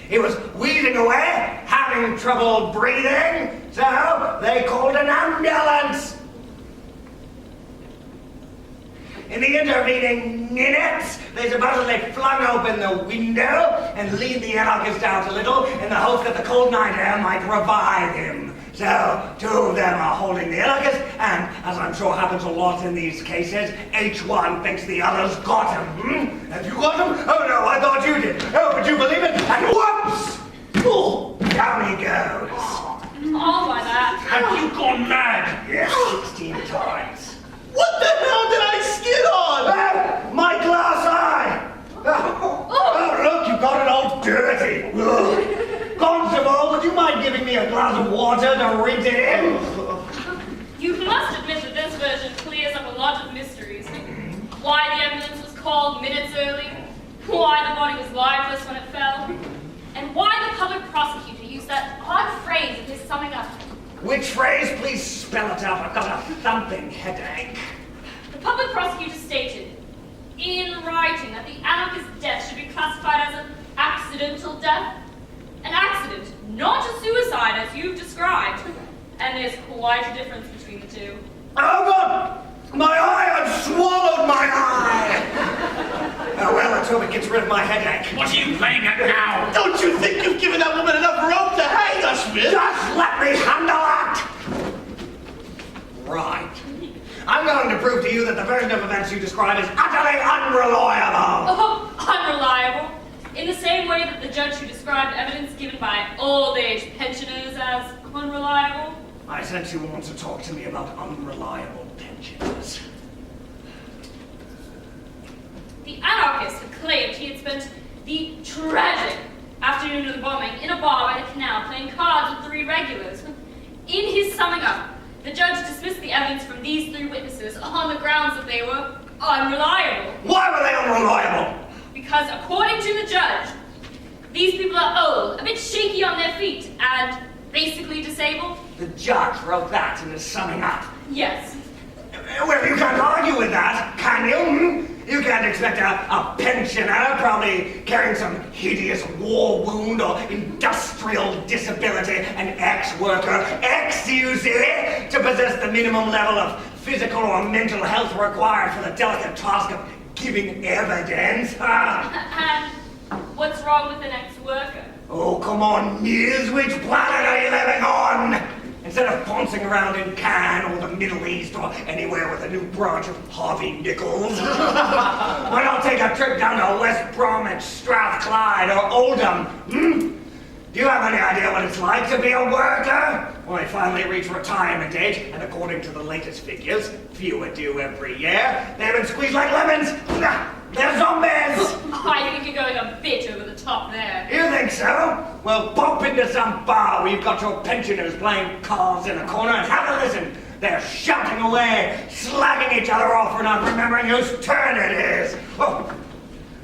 A: He was wheezing away, having trouble breathing, so they called an ambulance. In the intervening minutes, they supposedly flung open the window and leaned the anarchist out a little in the hope that the cold night air might revive him. So, two of them are holding the anarchist, and as I'm sure happens a lot in these cases, each one thinks the other's got him. Have you got him? Oh no, I thought you did. Oh, but you believe it? And whoops! Oh, down he goes.
C: All by that.
E: Have you gone mad?
A: Yes, 16 times.
D: What the hell did I skid on?
A: Oh, my glass eye! Oh, look, you got it all dirty. Constable, would you mind giving me a glass of water to rinse it in?
C: You must admit that this version clears up a lot of mysteries. Why the ambulance was called minutes early, why the body was lifeless when it fell, and why the public prosecutor used that odd phrase in his summing up.
A: Which phrase? Please spell it out. I've got a thumping headache.
C: The public prosecutor stated, in writing, that the anarchist's death should be classified as an accidental death. An accident, not a suicide as you've described. And there's quite a difference between the two.
A: Oh, God! My eye! I've swallowed my eye! Oh, well, let's hope it gets rid of my headache.
E: What are you playing at now?
D: Don't you think you've given that woman enough rope to hang us with?
A: Just let me handle it! Right. I'm going to prove to you that the version of events you describe is utterly unreliable.
C: Oh, unreliable. In the same way that the judge who described evidence given by old-age pensioners as unreliable.
A: I sense you want to talk to me about unreliable pensioners.
C: The anarchist had claimed he had spent the tragic afternoon of the bombing in a bar by the canal playing cards with 3 regulars. In his summing up, the judge dismissed the evidence from these 3 witnesses on the grounds that they were unreliable.
A: Why were they unreliable?
C: Because according to the judge, these people are old, a bit shaky on their feet, and basically disabled.
A: The judge wrote that in his summing up.
C: Yes.
A: Well, you can't argue with that, can you? You can't expect a pensioner, probably carrying some hideous war wound or industrial disability, an ex-worker, ex-user, to possess the minimum level of physical or mental health required for the delicate task of giving evidence.
C: And what's wrong with an ex-worker?
A: Oh, come on, Ms. Which planet are you living on? Instead of pouncing around in Cannes or the Middle East or anywhere with a new branch of Harvey Nichols, why not take a trip down to West Bromwich, Strathclyde, or Oldham? Do you have any idea what it's like to be a worker? Well, they finally reach retirement age, and according to the latest figures, fewer do every year. They've been squeezed like lemons. They're zombies!
C: I think you're going a bit over the top there.
A: You think so? Well, bump into some bar where you've got your pensioners playing cards in a corner and have a listen. They're shouting away, slagging each other off for not remembering whose turn it is. Oh.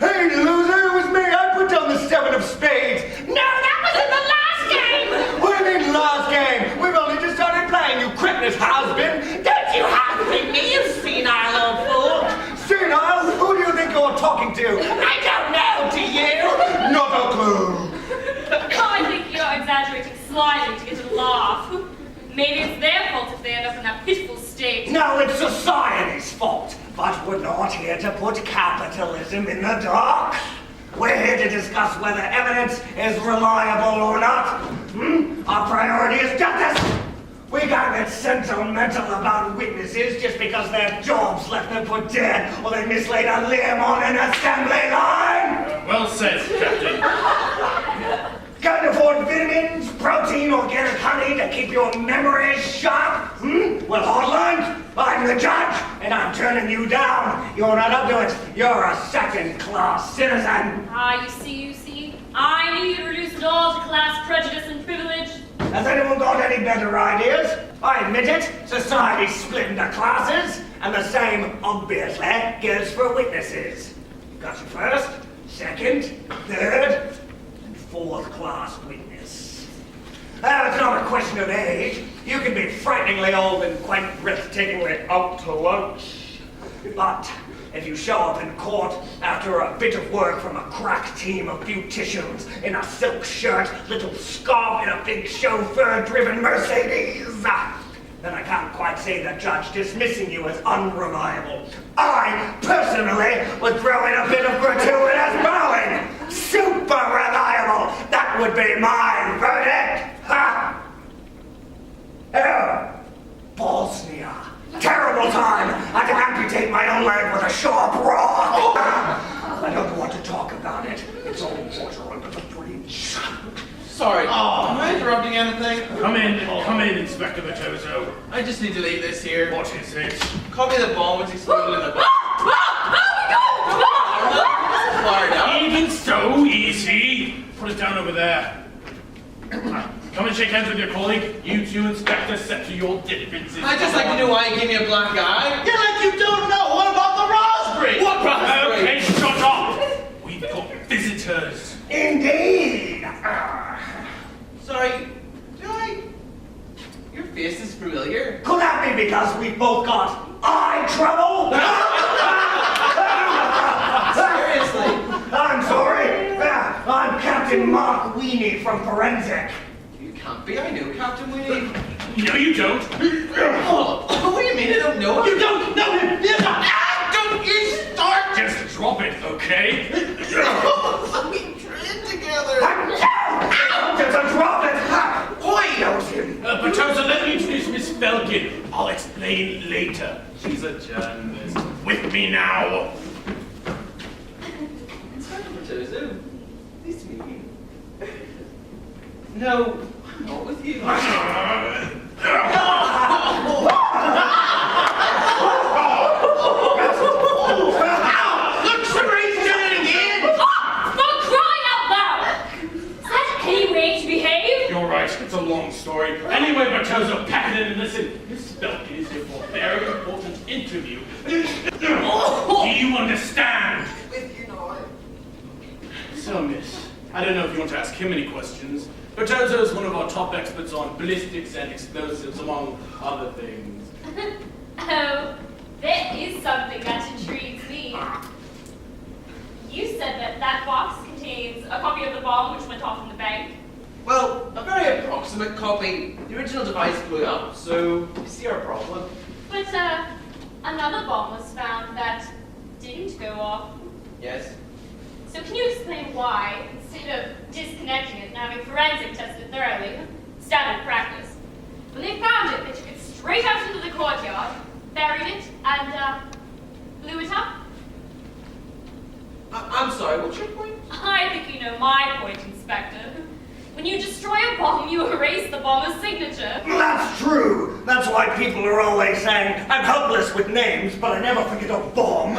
A: Hey, loser, it was me. I put down the 7 of spades.
C: No, that was in the last game!
A: What do you mean, last game? We've only just started playing, you quickness has-been. Don't you have-been me, you senile old fool? Senile? Who do you think you're talking to? I don't know, do you? Not a clue.
C: I think you're exaggerating slightly to get a laugh. Maybe it's their fault if they end up in that pitiful state.
A: No, it's society's fault. But we're not here to put capitalism in the dock. We're here to discuss whether evidence is reliable or not. Our priority is justice. We can't get sentimental about witnesses just because their jobs left them for dead or they mislaid a limb on an assembly line.
E: Well said, Captain.
A: Can't afford vitamins, protein, organic honey to keep your memories sharp? Well, hardline, I'm the judge, and I'm turning you down. You're not up to it. You're a second-class citizen.
C: Ah, you see. I knew you'd reduce it all to class prejudice and privilege.
A: Has anyone got any better ideas? I admit it, society's split into classes, and the same, obviously, goes for witnesses. Got your first, second, third, and 4th class witness. It's not a question of age. You can be frighteningly old and quite breathtakingly out to lunch. But if you show up in court after a bit of work from a crack team of beauticians in a silk shirt, little scarf, and a big chauffeur-driven Mercedes, then I can't quite see the judge dismissing you as unreliable. I, personally, would throw in a bit of gratuitous bowing. Super reliable. That would be my verdict. Ha! Here, Bosnia. Terrible time. I can amputate my own leg with a sharp rock. I don't want to talk about it. It's all water under the bridge.
B: Sorry, am I interrupting anything?
E: Come in, Inspector Matozo.
B: I just need to leave this here.
E: What is it?
B: Copy the bomb which exploded in the box. Fired up.
E: Even so, easy. Put it down over there. Come and shake hands with your colleague. You two, Inspector, settle your differences.
B: I just like to know why you gave me a black eye.
D: You're like you don't know. What about the raspberry?
B: raspberry! What raspberry?
E: Okay, shut up! We've got visitors.
A: Indeed.
B: Sorry, your face is familiar.
A: Could that be because we've both got eye trouble?
B: Seriously?
A: I'm sorry. I'm Captain Mark Weenie from Forensic.
B: You can't be. I know Captain Weenie.
E: No, you don't.
B: What do you mean I don't know him?
E: You don't know him.
B: Don't you start!
E: Just drop it, okay?
B: We trained together.
A: Just drop it.
B: Why?
A: Knows him.
E: Patosa, let me introduce Miss Felkin. I'll explain later. She's a journalist. With me now.
B: Inspector Patosa, nice to meet you. No, I'm not with you.
D: Look, Triggery's doing it again!
C: For crying out loud! Is that any way to behave?
E: You're right, it's a long story. Anyway, Patosa, pack it in and listen. Miss Felkin is here for a very important interview. Do you understand?
B: With you now.
E: So, miss, I don't know if you want to ask him any questions. Patosa is one of our top experts on ballistics and explosives, among other things.
C: Oh, there is something that intrigues me. You said that that box contains a copy of the bomb which went off in the bank.
B: Well, a very approximate copy. The original device blew up, so you see our problem.
C: But another bomb was found that didn't go off.
B: Yes.
C: So can you explain why, instead of disconnecting it and having forensic tested thoroughly, standard practice, when they found it, they took it straight out into the courtyard, buried it, and blew it up?
B: I'm sorry, what's your point?
C: I think you know my point, Inspector. When you destroy a bomb, you erase the bomber's signature.
A: That's true. That's why people are always saying, I'm hopeless with names, but I never forget a bomb.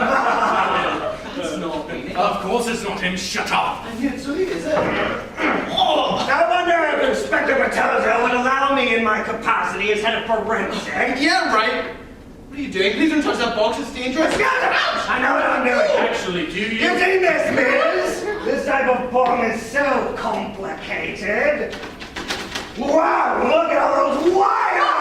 E: It's not him. Of course it's not him. Shut up.
B: And yet, so who is it?
A: I wonder if Inspector Patosa would allow me in my capacity as head of forensic.
B: Yeah, right. What are you doing? Please don't touch that box, it's dangerous.
A: I know what I'm doing.
E: Actually, do
A: You
E: you?
A: seen this, Miss? This type of bomb is so complicated. Wow, look at all those wires!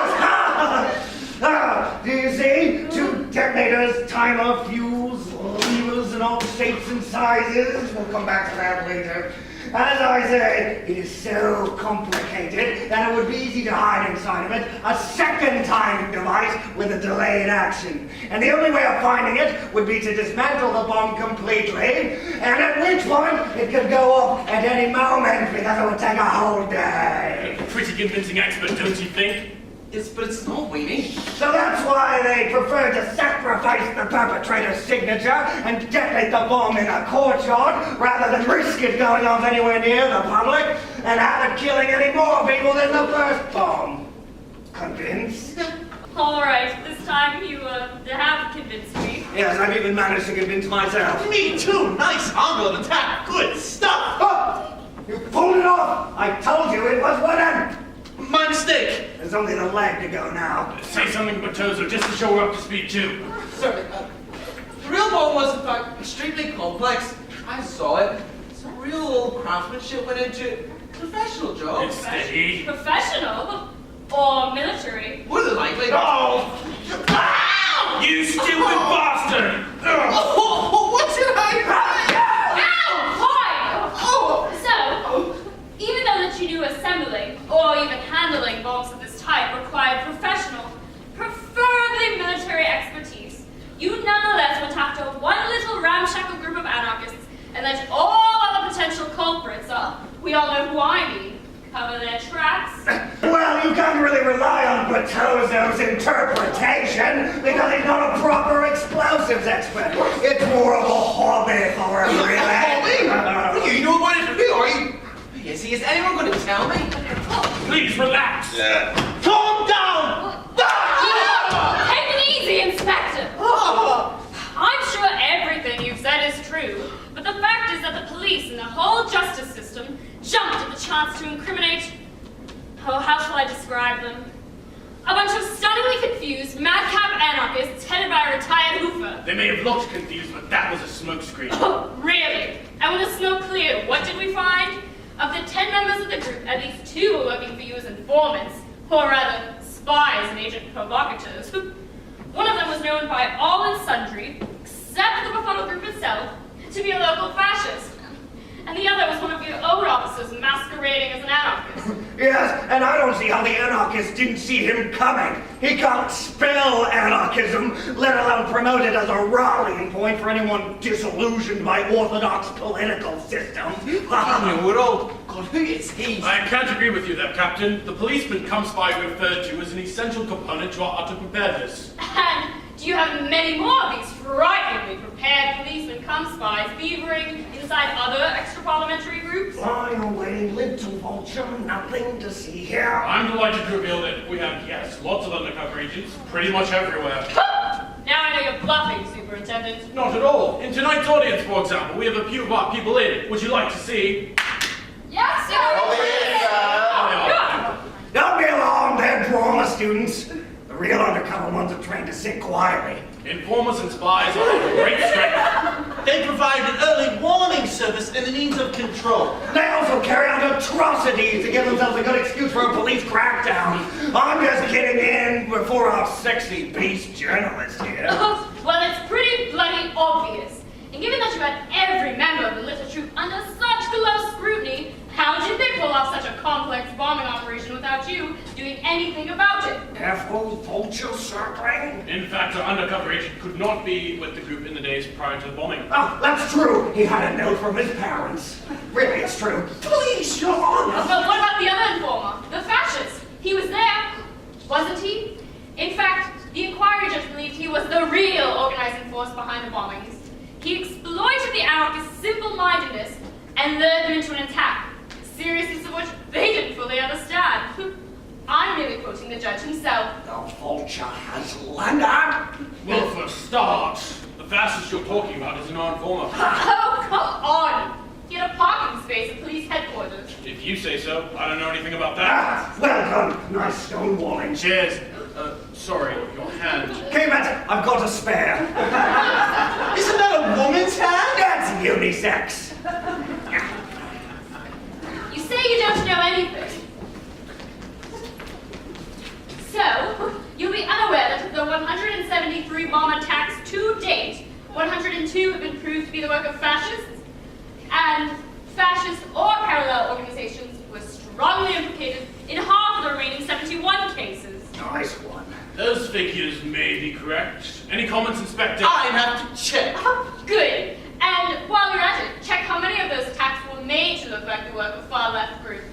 A: Do you see? 2 detonators, timer, fuse, levers in all shapes and sizes. We'll come back to that later. As I say, it is so complicated that it would be easy to hide inside of it a second timing device with a delayed action. And the only way of finding it would be to dismantle the bomb completely, and at which point it could go off at any moment because it would take a whole day.
E: Pretty convincing expert, don't you think?
B: But it's not Weenie.
A: So that's why they prefer to sacrifice the perpetrator's signature and detonate the bomb in a courtyard rather than risk it going off anywhere near the public and have it killing any more people than the first bomb. Convinced?
C: All right, this time you have convinced me.
A: Yes, I've even managed to convince myself.
D: Me too! Nice angle of attack! Good stuff!
A: Oh, you pulled it off! I told you it was one end!
D: My mistake!
A: There's only the leg to go now.
E: Say something, Patosa, just to show we're up to speed too.
B: Sorry, the real bomb was in fact extremely complex. I saw it. Some real old craftsmanship went into it. Professional job.
E: It's steady.
C: Professional or military?
B: More than likely.
E: Oh! You stupid bastard!
B: Oh, what did I
C: Ow! Fine!
B: Oh!
C: So, even though that you knew assembling or even handling bombs of this type required professional, preferably military expertise, you nonetheless went after one little ramshackle group of anarchists and let all other potential culprits, we all know who I mean, cover their tracks.
A: Well, you can't really rely on Patosa's interpretation because he's not a proper explosives expert. It's more of a hobby for him, really.
B: Hobby? You know what it is, are you? Is he? Is anyone going to tell me?
E: Please relax.
D: Calm down!
C: Take it easy, Inspector. I'm sure everything you've said is true, but the fact is that the police and the whole justice system jumped at the chance to incriminate, how shall I describe them? A bunch of stunningly confused, madcap anarchists headed by a retired hoofer.
E: They may have looked confused, but that was a smokescreen.
C: Oh, really? And when the smoke cleared, what did we find? Of the 10 members of the group, at least 2 were working for you as informants, or rather, spies and agent provocateurs. One of them was known by all and sundry, except the befuddled group itself, to be a local fascist. And the other was one of your own officers masquerading as an anarchist.
A: Yes, and I don't see how the anarchists didn't see him coming. He can't spell anarchism, let alone promote it as a rallying point for anyone disillusioned by orthodox political systems.
B: I knew it all. God, who is he?
E: I can't agree with you there, Captain. The policeman come spy referred to as an essential component to our utter preparedness.
C: And do you have many more of these frighteningly prepared policemen come spies beavering inside other extra-parliamentary groups?
A: Fly away, little vulture, nothing to see here.
E: I'm delighted to reveal that we have, yes, lots of undercover agents, pretty much everywhere.
C: Now I know you're bluffing, Superintendent.
E: Not at all. In tonight's audience, for example, we have a few of our people in. Would you like to see?
C: Yes, sir!
A: Don't be alarmed, they're drama students. The real undercover ones are trained to sit quietly.
E: Informers and spies are of great strength.
D: They provide an early warning service and a means of control.
A: They also carry out atrocities to give themselves a good excuse for a police crackdown. I'm just getting in before our sexy beast journalist here.
C: Well, it's pretty bloody obvious. And given that you had every member of the little troop under such close scrutiny, how did they pull off such a complex bombing operation without you doing anything about it?
A: Careful, vulture circling.
E: In fact, our undercover agent could not be with the group in the days prior to the bombing.
A: Oh, that's true. He had a note from his parents. Really, it's true. Please, Your Honor.
C: But what about the other informer, the fascist? He was there, wasn't he? In fact, the inquiry judge believed he was the real organizing force behind the bombings. He exploited the anarchists' simple-mindedness and lured them into an attack, seriousness of which they didn't fully understand. I'm merely quoting the judge himself.
A: The vulture has landed.
E: Well, for a start, the fascist you're talking about is an informer.
C: Oh, come on! He had a parking space at police headquarters.
E: If you say so, I don't know anything about that.
A: Well done. Nice stonewalling.
E: Cheers. Sorry, your hand.
A: Keep it. I've got a spare.
D: Isn't that a woman's hand?
A: That's unisex.
C: You say you don't know anything. So, you'll be unaware that of the 173 bomb attacks to date, 102 have been proved to be the work of fascists, and fascist or parallel organizations were strongly implicated in half of the remaining 71 cases.
A: Nice one.
E: Those figures may be correct. Any comments, Inspector?
D: I have to check.
C: Good. And while you're at it, check how many of those attacks were made to look like the work of far-left groups.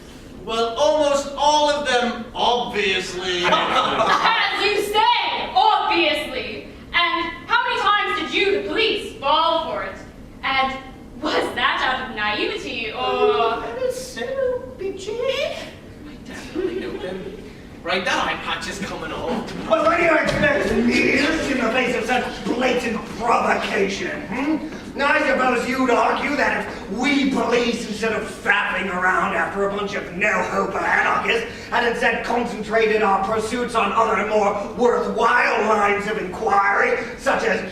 D: Well, almost all of them, obviously.
C: As you say, obviously. And how many times did you, the police, fall for it? And was that out of naivety, or...
D: That is so bitchy. I definitely know them. Right, that eye patch is coming off.
A: But what do you expect years in the face of such blatant provocation? Now, I suppose you'd argue that if we police, instead of faffing around after a bunch of no-hope anarchists, had instead concentrated our pursuits on other more worthwhile lines of inquiry, such as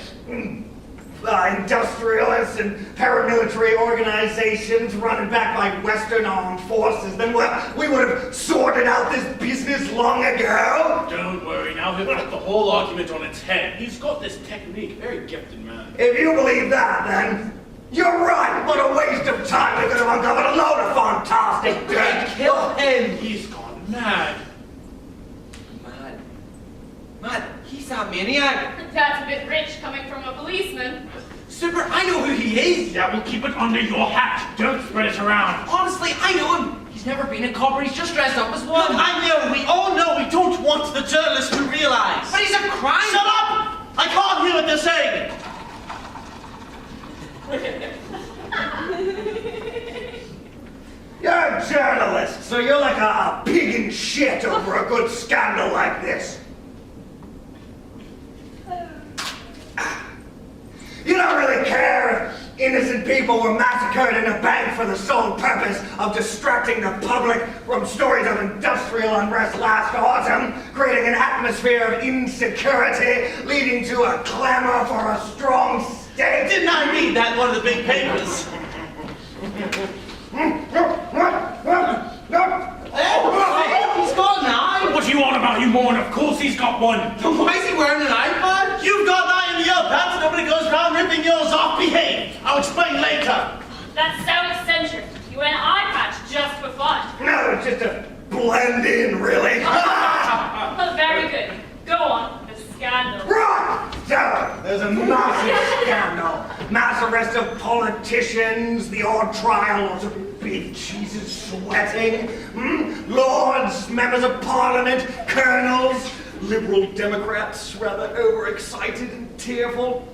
A: industrialists and paramilitary organizations running back by Western armed forces, then well, we would have sorted out this business long ago.
E: Don't worry, now he'll put the whole argument on its head. He's got this technique, very gifted man.
A: If you believe that, then you're right. What a waste of time. We could have uncovered a load of fantastic dirt.
D: Kill him.
E: He's gone mad.
B: Mad, he's a maniac.
C: That's a bit rich coming from a policeman.
B: Super, I know who he is.
E: Yeah, we'll keep it under your hat. Don't spread it around.
B: Honestly, I know him. He's never been in copper, he's just dressed up as one.
D: Look, I know, we all know we don't want the journalists to realize.
B: But he's a crime.
D: Shut up! I can't hear what they're saying.
A: You're a journalist, so you're like a pig in shit over a good scandal like this. You don't really care if innocent people people were massacred in a bank for the sole purpose of distracting the public from stories of industrial unrest last autumn, creating an atmosphere of insecurity, leading to a clamor for a strong state.
D: Didn't I read that in one of the big papers?
B: He's got an eye.
E: What do you want about, you moron? Of course he's got one.
B: Why is he wearing an iPod?
D: You've got an eye in your pants, nobody goes around ripping yours off. Behave. I'll explain later.
C: That's so eccentric. You wear an eye patch just for fun.
A: No, it's just to blend in, really.
C: Oh, very good. Go on. The scandal.
A: Right! So, there's a massive scandal. Mass arrest of politicians, the odd trial of big cheeses sweating, lords, members of parliament, colonels, liberal Democrats rather overexcited and tearful.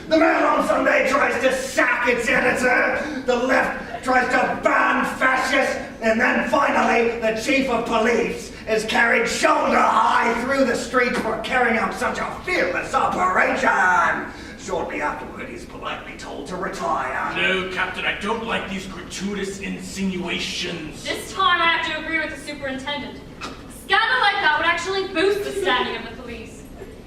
A: The Mail on Sunday tries to sack its editor, the left tries to ban fascists, and then finally the chief of police is carried shoulder high through the streets for carrying out such a fearless operation. Shortly afterward, he's politely told to retire.
E: No, Captain, I don't like these gratuitous insinuations.
C: This time I have to agree with the superintendent. A scandal like that would actually boost the standing of the police.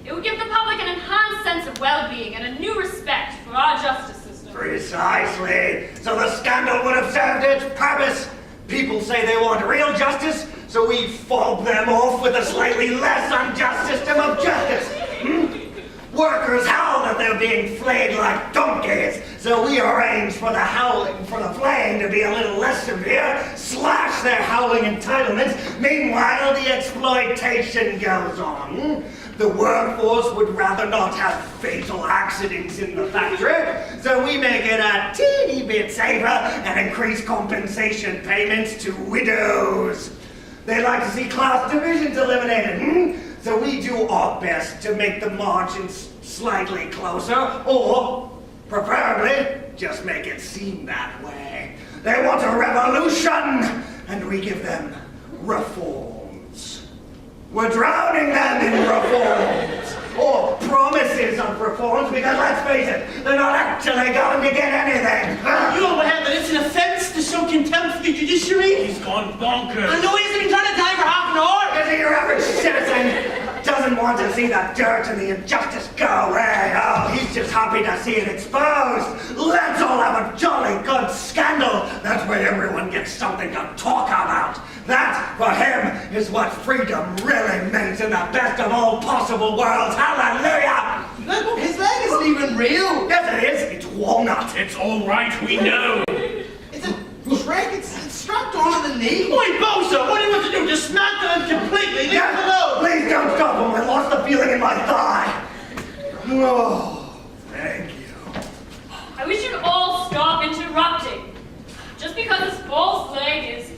C: It would give the public an enhanced sense of well-being and a new respect for our justice system.
A: Precisely. So the scandal would have served its purpose. People say they want real justice, so we fob them off with a slightly less unjust system of justice. Workers howl that they're being flayed like donkeys, so we arrange for the howling, for the flaying to be a little less severe, slash their howling entitlements. Meanwhile, the exploitation goes on. The workforce would rather not have fatal accidents in the factory, so we make it a teeny bit safer and increase compensation payments to widows. They like to see class divisions eliminated, So we do our best to make the margins slightly closer, or, preferably, just make it seem that way. They want a revolution, and we give them reforms. We're drowning them in reforms, or promises of reforms, because let's face it, they're not actually going to get anything.
D: You aware that it's an offense to show contempt for the judiciary?
E: He's gone bonkers.
D: I know he hasn't been trying to die for half an hour.
A: Because your average citizen doesn't want to see the dirt and the injustice go away. Oh, he's just happy to see it exposed. Let's all have a jolly good scandal. That's where everyone gets something to talk about. That, for him, is what freedom really means in the best of all possible worlds. Hallelujah!
B: Look, his leg isn't even real.
A: Yes, it is. It's walnut.
E: It's all right, we know.
B: It's a trick. It's strapped onto the knee.
D: Oi, Bosa, what do you want to do? Dismantle him completely? Leave him alone.
A: Please don't stop him. I lost the feeling in my thigh. Oh, thank you.
C: I wish you'd all stop interrupting. Just because his false leg is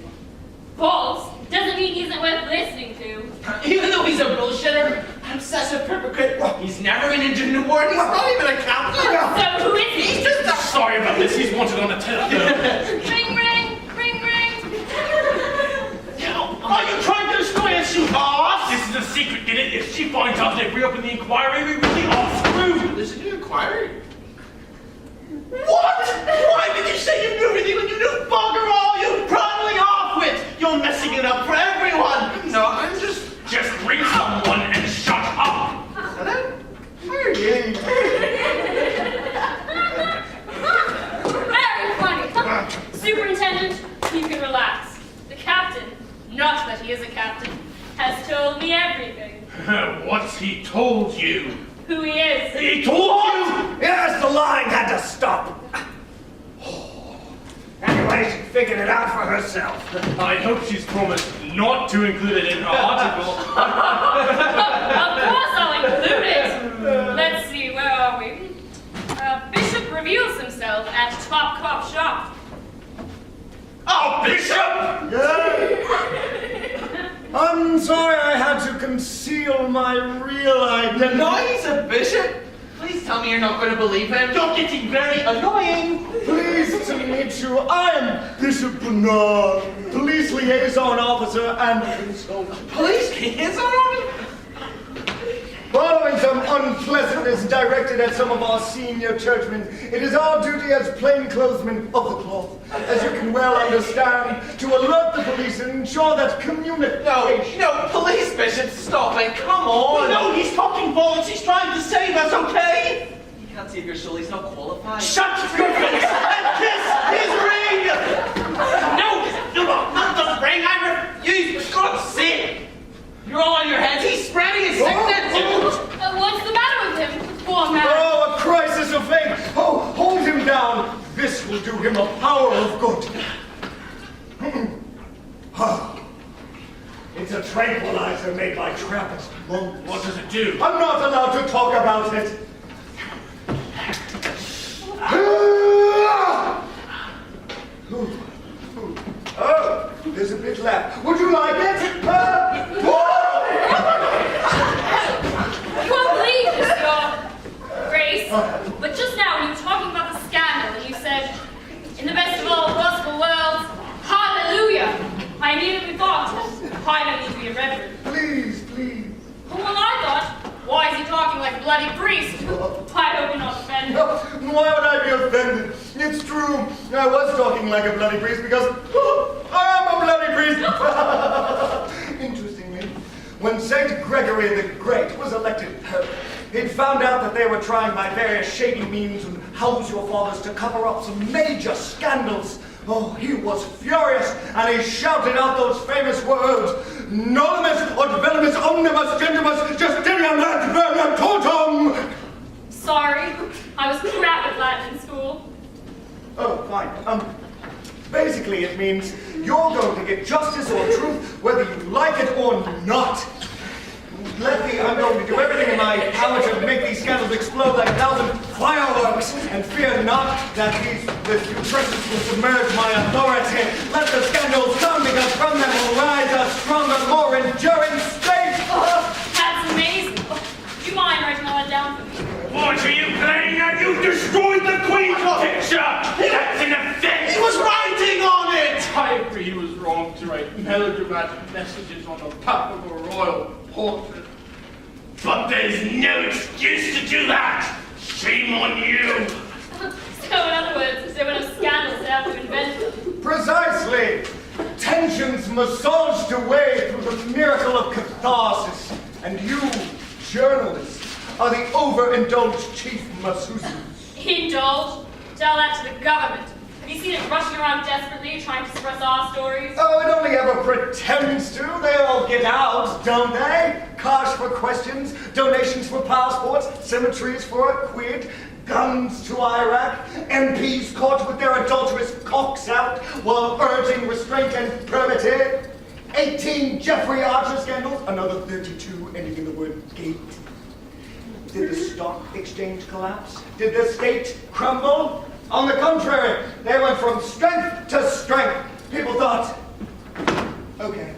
C: false doesn't mean he isn't worth listening to.
B: Even though he's a bullshitter, obsessive hypocrite, he's never been injured in a war, and he's not even a captain.
C: So who is he?
B: He's just a...
E: Sorry about this, he's wanted on the telephone.
C: Ring, ring, ring, ring.
D: Are you trying to destroy us, you arse?
E: This is a secret, get it? If she finds out they reopen the inquiry, we really are screwed.
B: This is an inquiry.
D: What? Why did you say you knew everything when you knew bugger all, you prattling off-wit? You're messing it up for everyone.
B: No, I'm just...
E: Just ring someone and shut up.
C: Very funny. Superintendent, you can relax. The captain, not that he is a captain, has told me everything.
E: What's he told you?
C: Who he is.
E: He told you?
A: Yes, the line had to stop. Anyway, she figured it out for herself.
E: I hope she's promised not to include it in her article.
C: Of course I'll include it. Let's see, where are we? Bishop reveals himself at Top Cop Shop.
E: Oh, Bishop!
A: I'm sorry I had to conceal my real identity.
B: No, he's a bishop. Please tell me you're not going to believe him.
D: You're getting very annoying.
A: Pleased to meet you. I am Bishop Bernard, police liaison officer and consultant.
B: Police liaison officer?
F: Following some unpleasantness directed at some of our senior churchmen, it is our duty as plainclothesmen of the cloth, as you can well understand, to alert the police and ensure that communication...
B: No, police, Bishop, stop it, come on!
D: No, he's talking bollocks, he's trying to save us, okay?
B: He can't save your soul, he's not qualified.
D: Shut your face and kiss his ring!
B: No, not the ring, I refuse, for God's sake! You're all on your heads, he's spreading his sickness!
C: What's the matter with him, poor man?
F: Oh, a crisis of faith! Oh, hold him down! This will do him a power of good. It's a tranquilizer made by Trappist monks.
E: What does it do?
F: I'm not allowed to talk about it. Oh, there's a bit left. Would you like it?
C: You won't believe this, Your Grace, but just now when you were talking about the scandal, and you said, in the best of all possible worlds, hallelujah, I immediately thought, I don't need to be a reverend.
F: Please.
C: Well, I thought, why is he talking like a bloody priest? I hope you're not offended.
F: Why would I be offended? It's true. I was talking like a bloody priest because I am a bloody priest. Interestingly, when St. Gregory the Great was elected Pope, he'd found out that they were trying by various shady means and house your fathers to cover up some major scandals. Oh, he was furious, and he shouted out those famous words, Nolumus ut venimus omnibus gentimus justiniam et verbum totum!
C: Sorry, I was crap at Latin in school.
F: Oh, fine. Basically it means you're going to get justice or truth whether you like it or not. I'm going to do everything in my power to make these scandals explode like 1,000 fireworks, and fear not that these utterances will submerge my authority. Let the scandals come, because from them will rise a stronger, more enduring state.
C: That's amazing. Do you mind writing all that down for me?
E: What are you playing at? You destroyed the Queen's picture! That's an offense!
D: He was writing on it!
E: I agree he was wrong to write melodramatic messages on the top of a royal portrait. But there's no excuse to do that! Shame on you!
C: So, in other words, there were no scandals after you invented them.
F: Precisely. Tensions massaged away through the miracle of catharsis. And you, journalists, are the overindulged chief masseuses.
C: Indulge? Tell that to the government. Have you seen it rushing around desperately trying to suppress our stories?
F: Oh, it only ever pretends to. They all get out, don't they? Cash for questions, donations for passports, cemeteries for a quid, guns to Iraq, MPs caught with their adulterous cocks out while urging restraint and probity, 18 Jeffrey Archer scandals, another 32 ending in the word gate. Did the stock exchange collapse? Did the state crumble? On the contrary, they went from strength to strength. People thought, okay,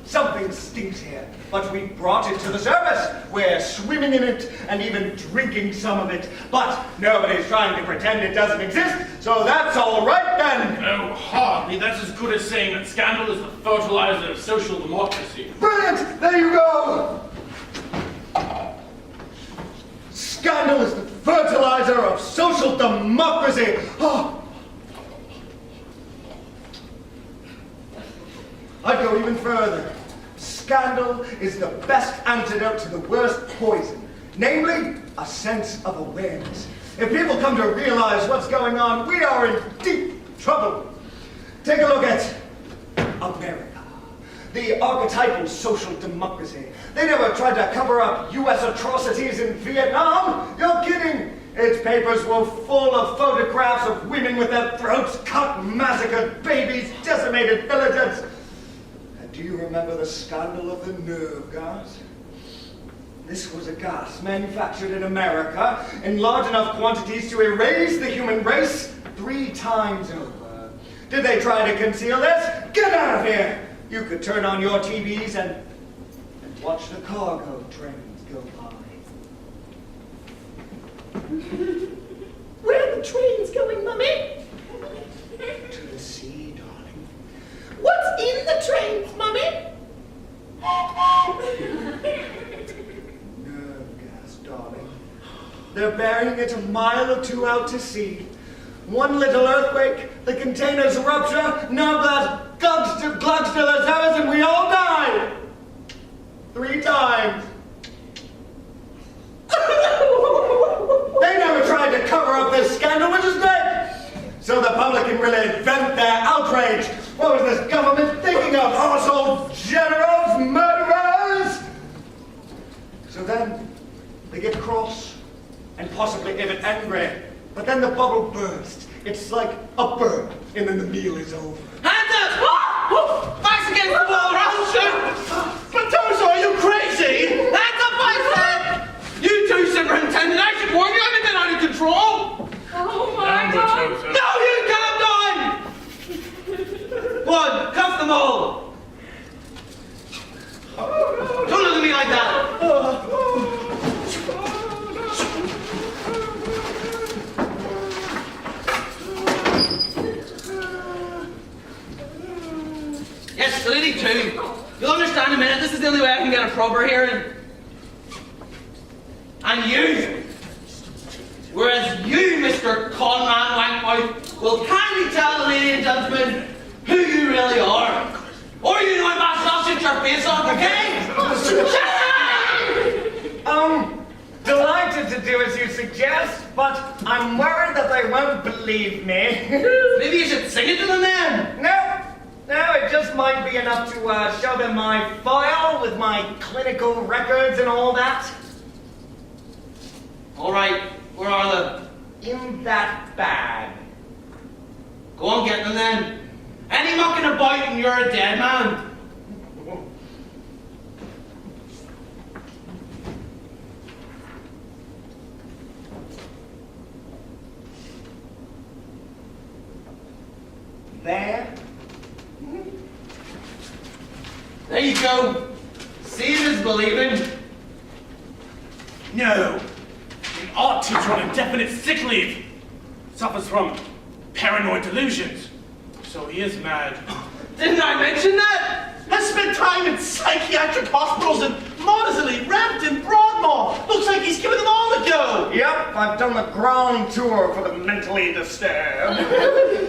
F: something stinks here, but we brought it to the surface. We're swimming in it and even drinking some of it. But nobody's trying to pretend it doesn't exist, so that's all right then.
E: No, hardly. That's as good as saying that scandal is the fertilizer of social democracy.
F: Brilliant! There you go! Scandal is the fertilizer of social democracy. Oh. I'd go even further. Scandal is the best antidote to the worst poison, namely, a sense of awareness. If people come to realize what's going on, we are in deep trouble. Take a look at America. The archetypal social democracy. They never tried to cover up U.S. atrocities in Vietnam. You're kidding. Its papers were full of photographs of women with their throats cut, massacred babies, decimated villages. And do you remember the scandal of the nerve gas? This was a gas manufactured in America in large enough quantities to erase the human race 3 times over. Did they try to conceal this? Get out of here! You could turn on your TVs and watch the cargo trains go by.
D: Where are the trains going, Mummy?
F: To the sea, darling.
D: What's in the trains, Mummy?
F: Nerve They're burying it a mile or two out to sea. One little earthquake, the containers rupture, no blood, glugs to the surface, and we all die. 3 times. They never tried to cover up this scandal, which is great. So the public can really vent their outrage. What was this government thinking of? Arsehole generals, murderers! So then, they get cross and possibly even angry. But then the bubble bursts. It's like a burp, and then the meal is over.
D: Hands up! Backs against the wall, or I'll shoot! Batozo, are you crazy? Hands up, I said! You two, Superintendent, I should warn you, I'm a bit out of control!
C: Oh my God!
D: No, you calm down! One, cuff them all! Don't look at me like that! Yes, Lady too. You'll understand in a minute, this is the only way I can get a proper hearing. And you, whereas you, Mr. Conrad Wankmouth, will kindly tell the lady and gentlemen who you really are. Or you know about I'll shoot your face off, okay?
F: Delighted to do as you suggest, but I'm worried that they won't believe me.
D: Maybe you should sing it to them then.
F: No, it just might be enough to show them my file with my clinical records and all that.
D: All right, where are they?
F: In that bag.
D: Go on, get them then. Any mucking about and you're a dead man.
F: There.
D: There you go. Seeing is believing.
E: No. An art teacher on indefinite sick leave suffers from paranoid delusions. So he is mad.
D: Didn't I mention that?
G: Has spent time in psychiatric hospitals and Maudsley, Rampton, Broadmoor. Looks like he's given them all a go.
F: Yep, I've done the grand tour for the mentally disturbed.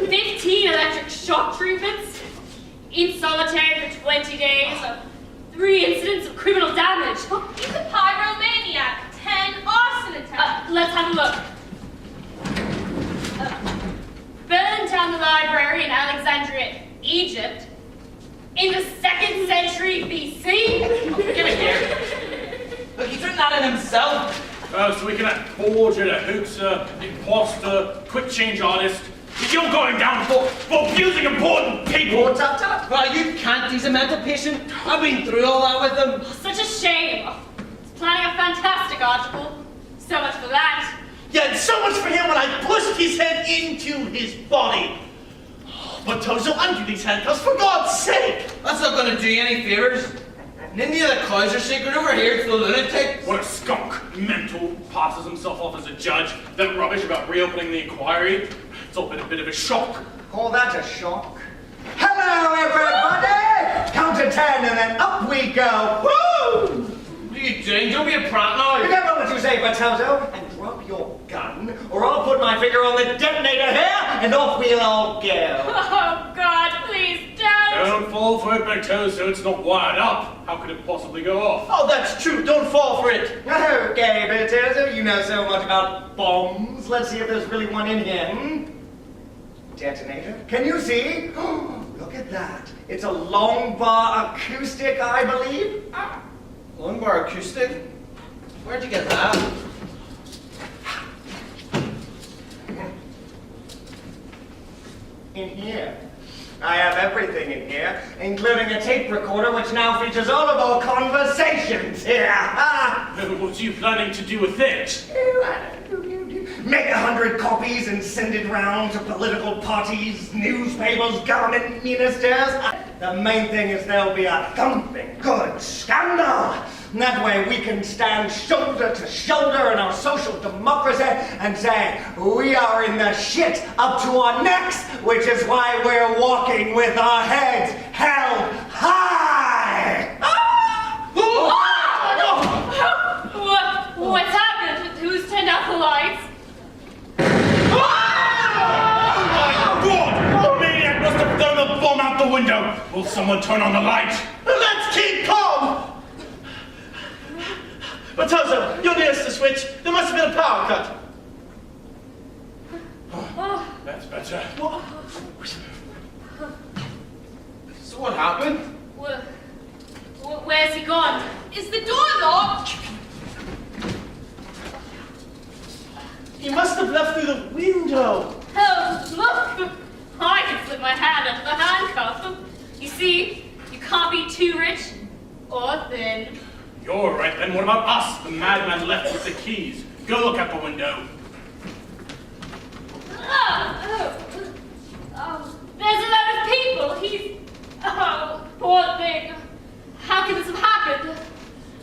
C: 15 electric shock treatments, in solitary for 20 days, 3 incidents of criminal damage. He's a pyromaniac, 10 arson attempts. Let's have a look. Burned down the library in Alexandria, Egypt, in the 2nd century BC.
D: Give it here. Look, he's written that in himself.
E: So we can act forger, a hoaxer, imposter, quick change artist. You're going down for abusing important people.
D: Well, you can't. He's a mental patient. I've been through all that with him.
C: Such a shame. He's planning a fantastic article. So much for that.
G: Yeah, and so much for him when I pushed his head into his body. But Tozo, undo these handcuffs, for God's sake!
D: That's not going to do you any favors. And any of the cows are secret over here, it's the lunatic.
E: What a skunk. Mental. Passes himself off as a judge. That rubbish about reopening the inquiry. It's all been a bit of a shock.
F: Call that a shock? Hello, everybody! Count to 10 and then up we go. Woo!
D: What are you doing? Don't be a prat now.
F: You don't know what you say, Batozo. And drop your gun, or I'll put my finger on the detonator here, and off we'll all go.
C: Oh, God, please don't.
E: Don't fall for it, Batozo. It's not wired up. How could it possibly go off?
G: Oh, that's true. Don't fall for it.
F: Okay, Batozo, you know so much about bombs. Let's see if there's really one in here. Detonator. Can you see? Look at that. It's a long bar acoustic, I believe.
B: Long bar acoustic? Where'd you get that?
F: In here. I have everything in here, including a tape recorder which now features all of our conversations here.
E: What are you planning to do with it?
F: Make 100 copies and send it round to political parties, newspapers, government ministers. The main thing is there'll be a thumping good scandal. And that way we can stand shoulder to shoulder in our social democracy and say, we are in the shit up to our necks, which is why we're walking with our heads held high.
C: What's happened? Who's turned out the
E: window. Will someone turn on the light?
G: Let's keep calm! Batozo, you're nearest the switch. There must have been a power cut.
E: That's better.
B: So what happened?
C: Where's he gone? Is the door locked?
G: He must have left through the window.
C: Oh, look! I can slip my hand under the handcuff. You see, you can't be too rich or thin.
E: You're right, then what about us? The madman left with the keys. Go look out the window.
C: There's a lot of people. Oh, poor thing. How could this have happened?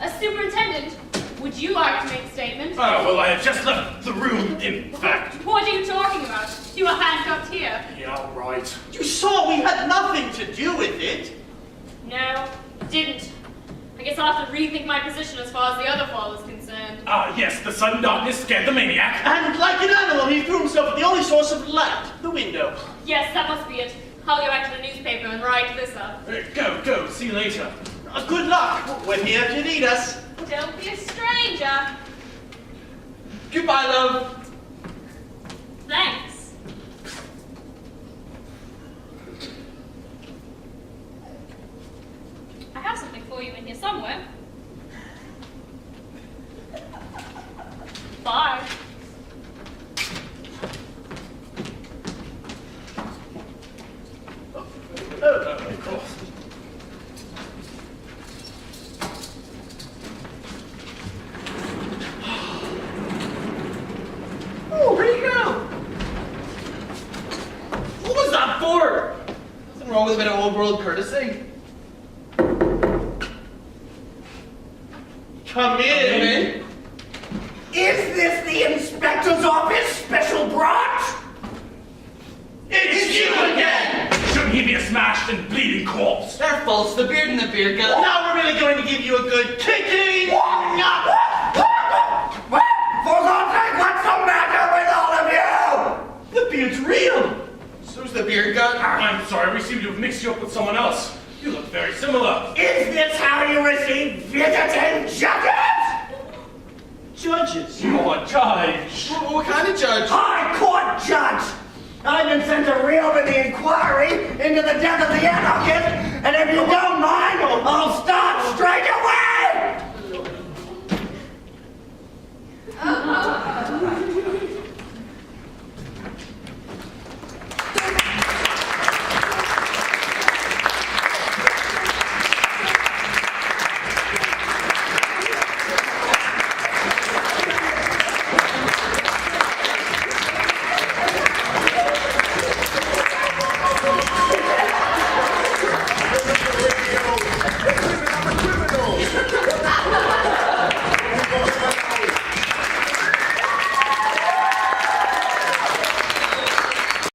C: A superintendent, would you like to make a statement?
E: Oh, well, I have just left the room, in fact.
C: What are you talking about? You were handcuffed here.
E: Yeah, right.
G: You saw we had nothing to do with it.
C: No, didn't. I guess I'll have to rethink my position as far as the other fall is concerned.
E: Ah, yes, the sudden darkness scared the maniac.
G: And like an animal, he threw himself at the only source of light, the window.
C: Yes, that must be it. I'll go back to the newspaper and write this up.
E: Go, see you later.
G: Good luck. We're here if you need us.
C: Don't be a stranger.
B: Goodbye, love.
C: Thanks. I have something for you in here somewhere. Bye.
E: Of course.
B: Oh, where'd he go? What was that for? Nothing wrong with a bit of old world courtesy.
G: Come in.
F: Is this the inspector's office, special branch?
G: It's you again.
E: Shouldn't he be a smashed and bleeding corpse?
B: They're false. The beard and the beard gut.
G: Now we're really going to give you a good kicking.
F: For God's sake, what's the matter with all of you?
G: The beard's real.
B: So's the beard gut.
E: I'm sorry, we seem to have mixed you up with someone else. You look very similar.
F: Is this how you receive visiting judges?
G: Judges.
E: You're a judge.
B: What kind of judge?
F: High court judge! I've been sent to reopen the inquiry into the death of the anarchist, and if you don't mind,